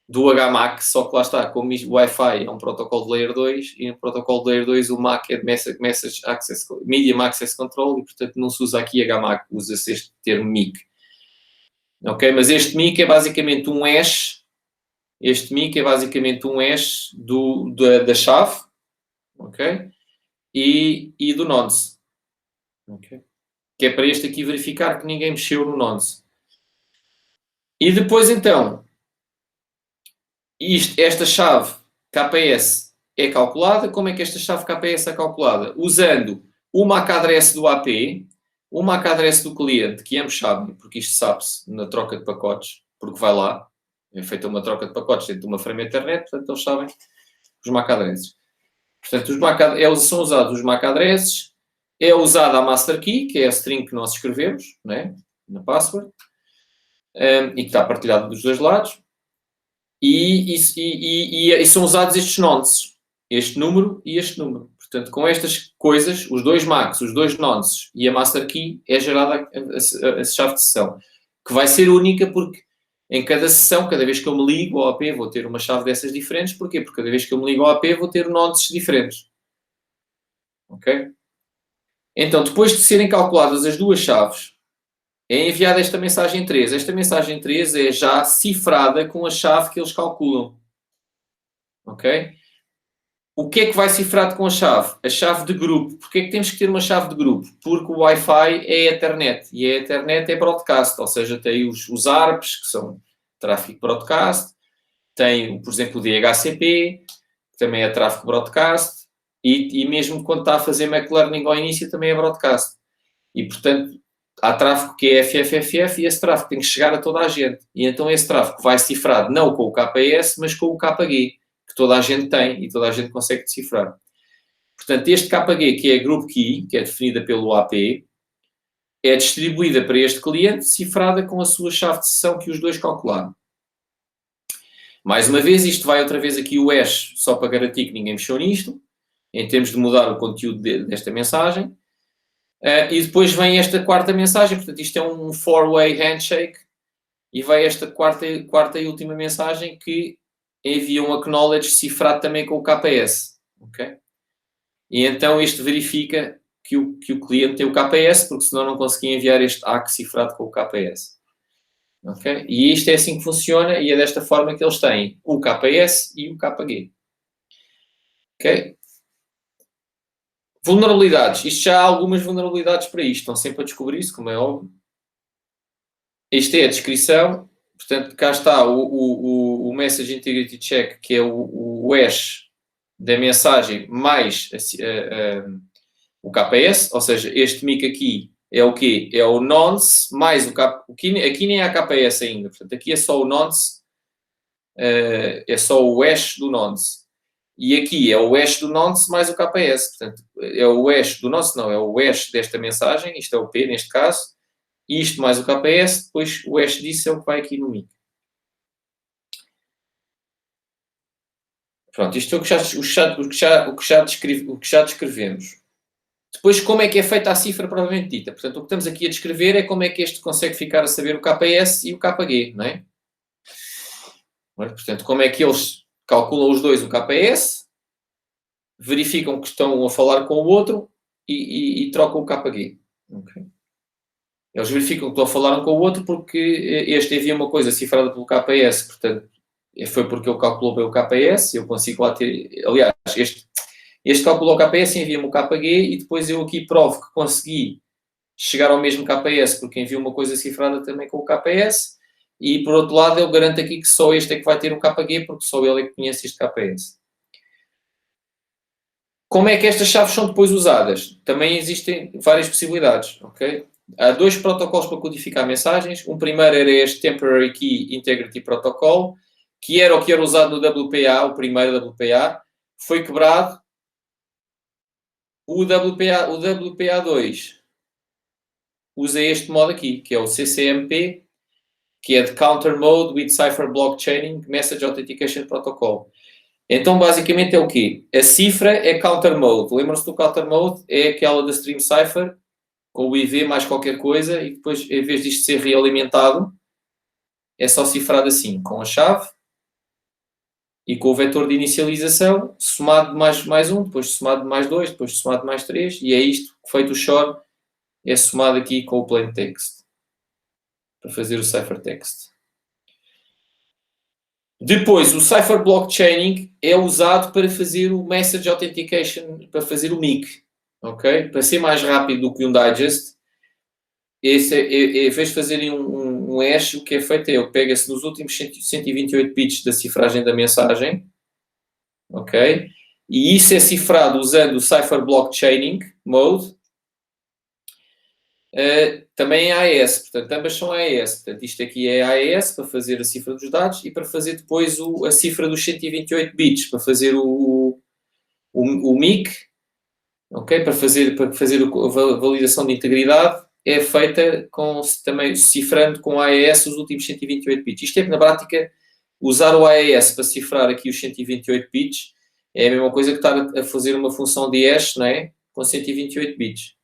A: do HMAC, só que lá está, como o Wi-Fi é um protocolo de Layer 2, e no protocolo de Layer 2 o MAC é de Message Access, Medium Access Control, e portanto não se usa aqui HMAC, usa-se este termo MIC. Ok? Mas este MIC é basicamente um hash, da chave, ok? E do nonce. Ok? Que é para este aqui verificar que ninguém mexeu no nonce. E depois, então, esta chave KPS é calculada. Como é que esta chave KPS é calculada? Usando o MAC address do AP, o MAC address do cliente, que ambos sabem, porque isto sabe-se na troca de pacotes, porque vai lá, é feita uma troca de pacotes dentro de uma ferramenta internet, portanto, eles sabem os MAC addresses. Portanto, são usados os MAC addresses, é usada a master key, que é a string que nós escrevemos, né, na password, e que está partilhado dos dois lados, e são usados estes nonces, este número e este número. Portanto, com estas coisas, os dois MACs, os dois nonces e a master key, é gerada a chave de sessão, que vai ser única porque em cada sessão, cada vez que eu me ligo ao AP, vou ter uma chave dessas diferentes. Porquê? Porque cada vez que eu me ligo ao AP, vou ter nonces diferentes. Ok? Então, depois de serem calculadas as duas chaves, é enviada esta mensagem 3. Esta mensagem 3 é já cifrada com a chave que eles calculam. Ok? O que é que vai cifrado com a chave? A chave de grupo. Porquê é que temos que ter uma chave de grupo? Porque o Wi-Fi é Ethernet. E a Ethernet é broadcast. Ou seja, tem os ARPs, que são tráfego broadcast. Tem, por exemplo, o DHCP, que também é tráfego broadcast. E mesmo quando está a fazer McLearning ao início, também é broadcast. E, portanto, há tráfego que é FFFF e esse tráfego tem que chegar a toda a gente. E então esse tráfego vai cifrado não com o KPS, mas com o KG, que toda a gente tem e toda a gente consegue decifrar. Portanto, este KG, que é a Group Key, que é definida pelo AP, é distribuída para este cliente, cifrada com a sua chave de sessão que os dois calcularam. Mais uma vez, isto vai outra vez aqui o hash, só para garantir que ninguém mexeu nisto, em termos de mudar o conteúdo desta mensagem. E depois vem esta quarta mensagem, portanto isto é um four-way handshake, e vai esta quarta e última mensagem que envia um acknowledge cifrado também com o KPS. Okay? E então isto verifica que o cliente tem o KPS, porque senão não conseguia enviar este ACK cifrado com o KPS. Okay? E isto é assim que funciona, e é desta forma que eles têm o KPS e o KG. Ok? Vulnerabilidades. Isto já há algumas vulnerabilidades para isto. Estão sempre a descobrir isso, como é óbvio. Isto é a descrição. Portanto, cá está o Message Integrity Check, que é o hash da mensagem mais o KPS. Ou seja, este MIC aqui é o quê? É o nonce mais aqui nem há KS ainda, portanto, aqui é só o nonce, é só o hash do nonce. E aqui é o hash do nonce mais o KS, portanto, é o hash do nonce, não, é o hash desta mensagem, isto é o P neste caso, isto mais o KS, depois o hash disso é o que vai aqui no MIC. Pronto, isto é o que já descrevemos. Depois, como é que é feita a cifra propriamente dita? Portanto, o que estamos aqui a descrever é como é que este consegue ficar a saber o KS e o KG, não é? Portanto, como é que eles calculam os dois o KS, verificam que estão a falar com o outro e trocam o KG. Okay. Eles verificam que estão a falar um com o outro porque este havia uma coisa cifrada pelo KS, portanto, foi porque ele calculou bem o KS, eu consigo lá ter... Aliás, este calculou o KS e envia-me o KG e depois eu aqui provo que consegui chegar ao mesmo KS porque envio uma coisa cifrada também com o KS e, por outro lado, eu garanto aqui que só este é que vai ter o KG porque só ele é que conhece este KS. Como é que estas chaves são depois usadas? Também existem várias possibilidades, ok? Há dois protocolos para codificar mensagens. Um primeiro era este Temporary Key Integrity Protocol, que era o que era usado no WPA, o primeiro WPA, foi quebrado. O WPA2 usa este modo aqui, que é o CCMP, que é de Counter Mode with Cipher Blockchaining Message Authentication Protocol. Então, basicamente, é o quê? A cifra é Counter Mode. Lembram-se do Counter Mode? É aquela da Stream Cipher, com o IV mais qualquer coisa, e depois, em vez disto ser realimentado, é só cifrado assim, com a chave e com o vetor de inicialização, somado mais um, depois somado mais dois, depois somado mais três, e é isto, feito o short, é somado aqui com o plain text, para fazer o ciphertext. Depois, o Cipher Blockchaining é usado para fazer o Message Authentication, para fazer o MIC, ok? Para ser mais rápido do que um digest, em vez de fazerem um hash, o que é feito é, pega-se nos últimos 128 bits da cifragem da mensagem, ok? E isso é cifrado usando o Cipher Blockchaining Mode, também é AES, portanto, ambas são AES. Portanto, isto aqui é AES para fazer a cifra dos dados e para fazer depois a cifra dos 128 bits, para fazer o MIC, ok? Para fazer a validação de integridade, é feita também cifrando com AES os últimos 128 bits. Isto é que, na prática, usar o AES para cifrar aqui os 128 bits é a mesma coisa que estar a fazer uma função de hash, não é? Com 128 bits.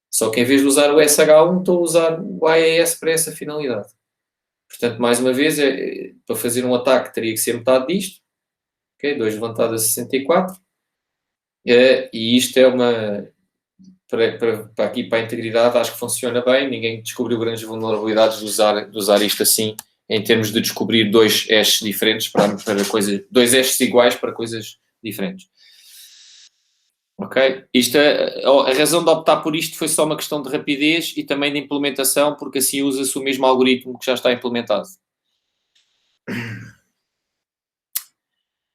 A: Só que em vez de usar o SH1, estou a usar o AES para essa finalidade. Portanto, mais uma vez, para fazer um ataque teria que ser metade disto. Okay? 2 levantado a 64. E isto é uma... Para aqui, para a integridade, acho que funciona bem. Ninguém descobriu grandes vulnerabilidades de usar isto assim, em termos de descobrir dois hashes diferentes para coisas... Dois hashes iguais para coisas diferentes. Ok? A razão de optar por isto foi só uma questão de rapidez e também de implementação, porque assim usa-se o mesmo algoritmo que já está implementado.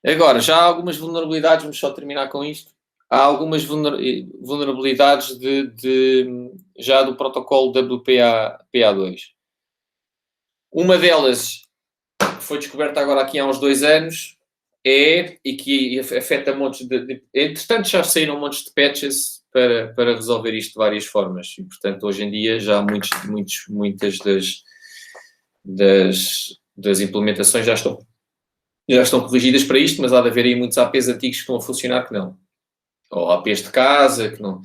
A: Agora, já há algumas vulnerabilidades, vamos só terminar com isto. Há algumas vulnerabilidades já do protocolo WPA2. Uma delas foi descoberta agora aqui há uns 2 anos, e que afeta montes entretanto já saíram montes de patches para resolver isto de várias formas e portanto hoje em dia já muitas das implementações já estão corrigidas para isto, mas há de haver aí muitos APs antigos que estão a funcionar que não, ou APs de casa que não,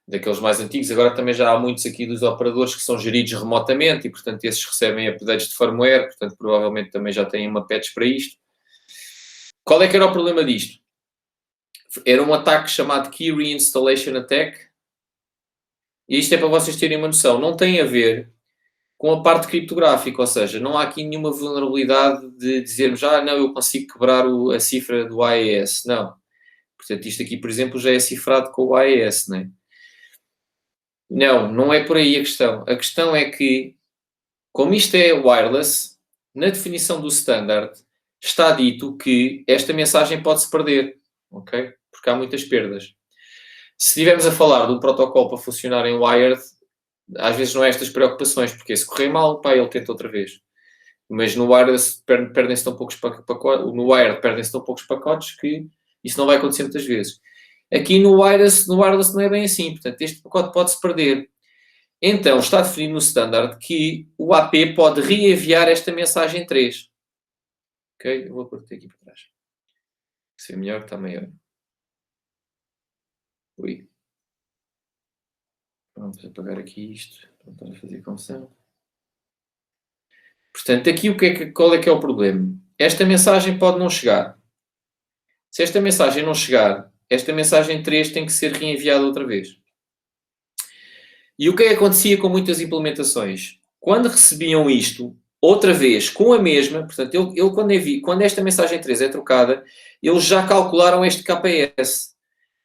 A: daqueles mais antigos. Agora também já há muitos aqui dos operadores que são geridos remotamente e portanto esses recebem updates de firmware, portanto provavelmente também já têm uma patch para isto. Qual é que era o problema disto? Era um ataque chamado Key Reinstallation Attack. E isto é para vocês terem uma noção. Não tem a ver com a parte criptográfica, ou seja, não há aqui nenhuma vulnerabilidade de dizermos, não, eu consigo quebrar a cifra do AES. Não. Portanto, isto aqui, por exemplo, já é cifrado com o AES, não é? Não é por aí a questão. A questão é que, como isto é wireless, na definição do standard, está dito que esta mensagem pode-se perder, ok? Porque há muitas perdas. Se estivermos a falar de um protocolo para funcionar em wired, às vezes não há estas preocupações, porque se correr mal, pá, ele tenta outra vez. Mas no wireless perdem-se tão poucos pacotes, no wired perdem-se tão poucos pacotes que isso não vai acontecer muitas vezes. Aqui no wireless não é bem assim, portanto este pacote pode-se perder. Então está definido no standard que o AP pode reenviar esta mensagem 3. Ok? Eu vou pôr aqui para trás. Se é melhor, está maior. Ui. Vamos apagar aqui isto, para não estar a fazer confusão. Portanto, aqui qual é que é o problema? Esta mensagem pode não chegar. Se esta mensagem não chegar, esta mensagem 3 tem que ser reenviada outra vez. E o que é que acontecia com muitas implementações? Quando recebiam isto, outra vez, com a mesma, portanto, quando esta mensagem 3 é trocada, eles já calcularam este KPS.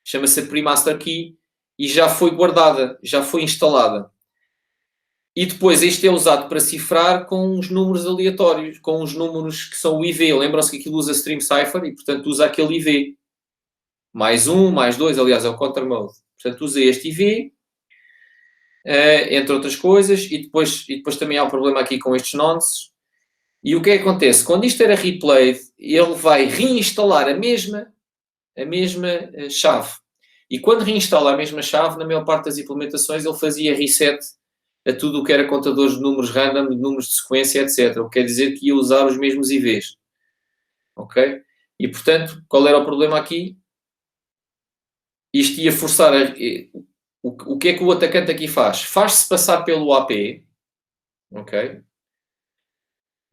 A: Chama-se a Pre-Master Key e já foi guardada, já foi instalada. E depois isto é usado para cifrar com os números aleatórios, com os números que são o IV. Lembram-se que aquilo usa Stream Cipher e, portanto, usa aquele IV. Mais 1, mais 2, aliás, é o counter mode. Portanto, usa este IV, entre outras coisas, e depois também há um problema aqui com estes nonces. E o que é que acontece? Quando isto era replayed, ele vai reinstalar a mesma chave. E quando reinstala a mesma chave, na maior parte das implementações, ele fazia reset a tudo o que era contadores de números random, de números de sequência, etc. O que quer dizer que ia usar os mesmos IVs. Ok? E, portanto, qual era o problema aqui? Isto ia forçar o que é que o atacante aqui faz? Faz-se passar pelo AP, ok?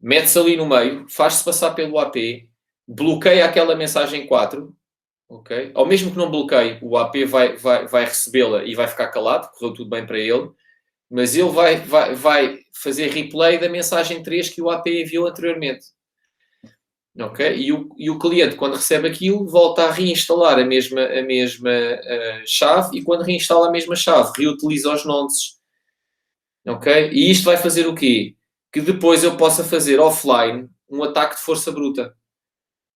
A: Mete-se ali no meio, faz-se passar pelo AP, bloqueia aquela mensagem 4, ok? Ao mesmo que não bloqueie, o AP vai recebê-la e vai ficar calado, correu tudo bem para ele, mas ele vai fazer replay da mensagem 3 que o AP enviou anteriormente. Ok? E o cliente, quando recebe aquilo, volta a reinstalar a mesma chave e quando reinstala a mesma chave, reutiliza os nonces. Ok? E isto vai fazer o quê? Que depois eu possa fazer offline um ataque de força bruta.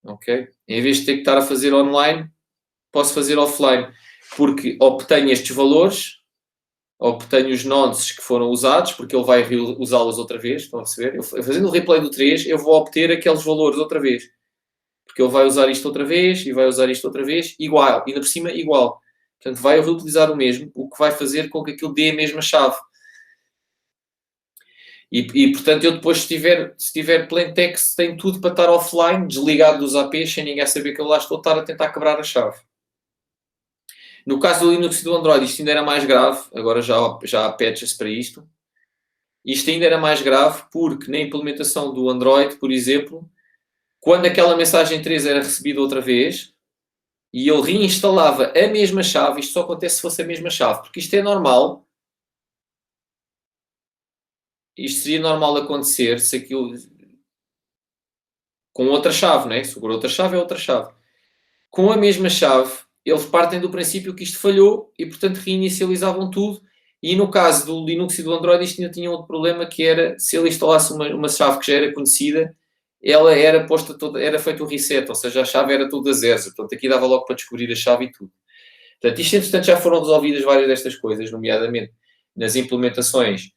A: Ok? Em vez de ter que estar a fazer online, posso fazer offline. Porque obtenho estes valores, obtenho os nonces que foram usados, porque ele vai usá-los outra vez, estão a perceber? Fazendo o replay do 3, eu vou obter aqueles valores outra vez. Porque ele vai usar isto outra vez, e vai usar isto outra vez, igual, ainda por cima igual. Portanto, vai reutilizar o mesmo, o que vai fazer com que aquilo dê a mesma chave. E portanto, eu depois, se tiver plain text, tenho tudo para estar offline, desligado dos APs, sem ninguém saber que eu lá estou a estar a tentar quebrar a chave. No caso do Linux e do Android, isto ainda era mais grave. Agora já há patches para isto. Isto ainda era mais grave porque na implementação do Android, por exemplo, quando aquela mensagem 3 era recebida outra vez e ele reinstalava a mesma chave, isto só acontece se fosse a mesma chave, porque isto é normal. Isto seria normal acontecer se aquilo com outra chave, não é? Se for outra chave, é outra chave. Com a mesma chave, eles partem do princípio que isto falhou e, portanto, reinicializavam tudo. E no caso do Linux e do Android, isto ainda tinha outro problema, que era, se ele instalasse uma chave que já era conhecida, ela era posta toda, era feito um reset, ou seja, a chave era toda zero. Portanto, aqui dava logo para descobrir a chave e tudo. Portanto, isto, entretanto, já foram resolvidas várias destas coisas, nomeadamente nas implementações.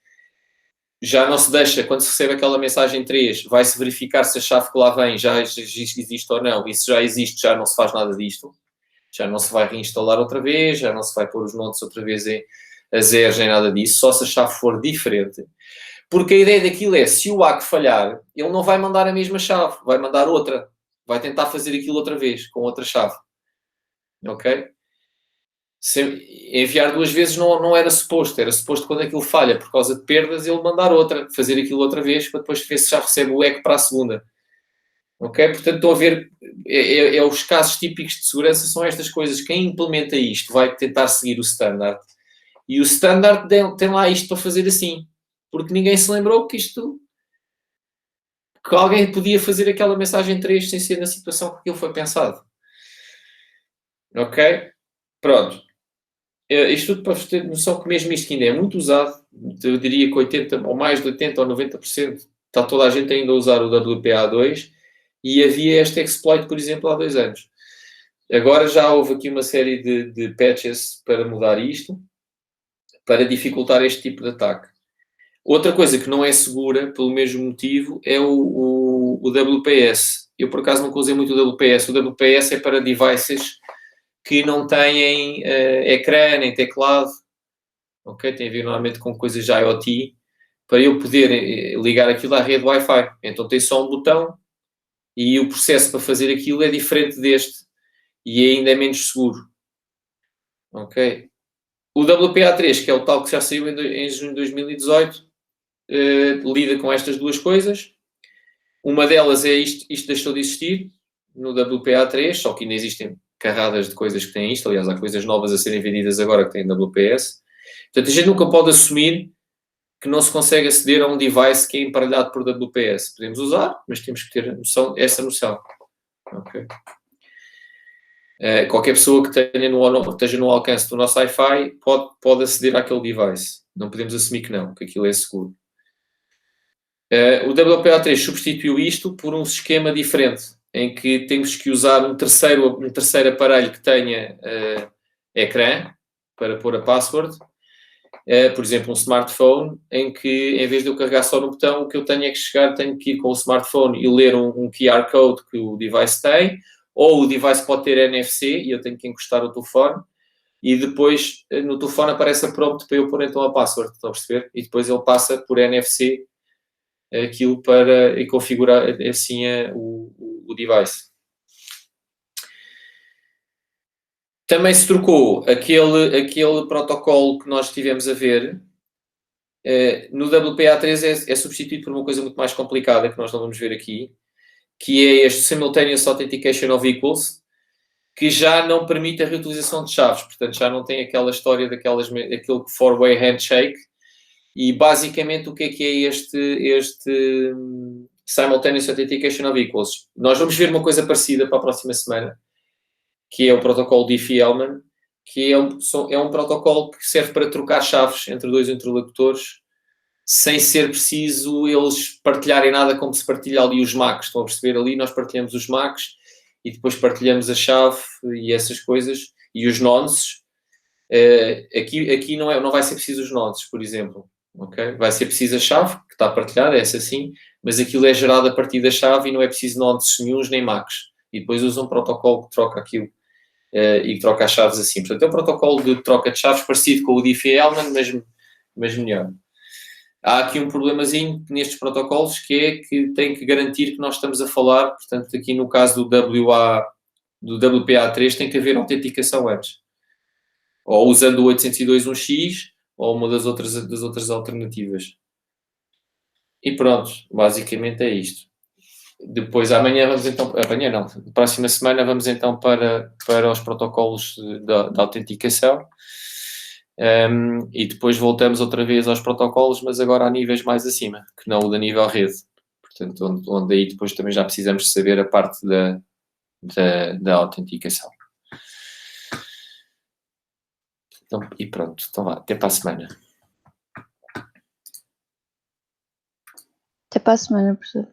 A: Já não se deixa, quando se recebe aquela mensagem 3, vai-se verificar se a chave que lá vem já existe ou não. E se já existe, já não se faz nada disto. Já não se vai reinstalar outra vez, já não se vai pôr os nodes outra vez a zero, nem nada disso, só se a chave for diferente. Porque a ideia daquilo é, se o hack falhar, ele não vai mandar a mesma chave, vai mandar outra. Vai tentar fazer aquilo outra vez, com outra chave. Ok? Enviar duas vezes não era suposto. Era suposto, quando aquilo falha por causa de perdas, ele mandar outra, fazer aquilo outra vez, para depois ver se já recebe o eco para a segunda. Ok? Portanto, estão a ver, os casos típicos de segurança são estas coisas. Quem implementa isto vai tentar seguir o standard. E o standard tem lá isto para fazer assim. Porque ninguém se lembrou que alguém podia fazer aquela mensagem 3 sem ser na situação que aquilo foi pensado. Ok? Pronto. Isto tudo para vos ter noção que mesmo isto que ainda é muito usado, eu diria que 80% ou mais de 80% ou 90% está toda a gente ainda a usar o WPA2 e havia este exploit, por exemplo, há 2 anos. Agora já houve aqui uma série de patches para mudar isto. para dificultar este tipo de ataque. Outra coisa que não é segura, pelo mesmo motivo, é o WPS. Eu, por acaso, nunca usei muito o WPS. O WPS é para devices que não têm ecrã nem teclado, ok? Tem a ver normalmente com coisas de IoT, para eu poder ligar aquilo à rede Wi-Fi. Então tem só um botão e o processo para fazer aquilo é diferente deste e ainda é menos seguro, ok? O WPA3, que é o tal que já saiu em junho de 2018, lida com estas duas coisas. Uma delas é isto deixou de existir no WPA3, só que ainda existem carradas de coisas que têm isto. Aliás, há coisas novas a serem vendidas agora que têm WPS. Portanto, a gente nunca pode assumir que não se consegue aceder a um device que é emparelhado por WPS. Podemos usar, mas temos que ter essa noção. Okay? Qualquer pessoa que esteja no alcance do nosso Wi-Fi pode aceder àquele device. Não podemos assumir que não, que aquilo é seguro. O WPA3 substituiu isto por um esquema diferente, em que temos que usar um terceiro aparelho que tenha ecrã para pôr a password. Por exemplo, um smartphone, em que em vez de eu carregar só no botão, o que eu tenho é que tenho que ir com o smartphone e ler um QR Code que o device tem, ou o device pode ter NFC e eu tenho que encostar o telefone, e depois no telefone aparece a prompt para eu pôr então a password, estão a perceber? E depois ele passa por NFC aquilo para configurar assim o device. Também se trocou aquele protocolo que nós estivemos a ver. No WPA3 é substituído por uma coisa muito mais complicada que nós não vamos ver aqui, que é este Simultaneous Authentication of Equals, que já não permite a reutilização de chaves. Portanto, já não tem aquela história daquele four-way handshake. E basicamente o que é este Simultaneous Authentication of Equals? Nós vamos ver uma coisa parecida para a próxima semana, que é o protocolo Diffie-Hellman, que é um protocolo que serve para trocar chaves entre dois interlocutores sem ser preciso eles partilharem nada como se partilha ali os MACs. Estão a perceber? Ali nós partilhamos os MACs e depois partilhamos a chave e essas coisas e os nonces. Aqui não vai ser preciso os nonces, por exemplo. Okay? Vai ser preciso a chave, que está partilhada, essa sim, mas aquilo é gerado a partir da chave e não é preciso nonces nenhuns nem MACs. E depois usa um protocolo que troca aquilo e que troca as chaves assim. Portanto, é um protocolo de troca de chaves parecido com o Diffie-Hellman, mas melhor. Há aqui um problemazinho nestes protocolos, que é que tem que garantir que nós estamos a falar, portanto, aqui no caso do WPA3 tem que haver autenticação antes. Ou usando o 802.1x, ou uma das outras alternativas. E pronto, basicamente é isto. Depois, amanhã vamos então... Amanhã não, próxima semana vamos então para os protocolos da autenticação. E depois voltamos outra vez aos protocolos, mas agora a níveis mais acima, que não o da nível rede. Portanto, onde aí depois também já precisamos saber a parte da autenticação. Então, e pronto, então vá, até para a semana.
B: Até para a semana, professor.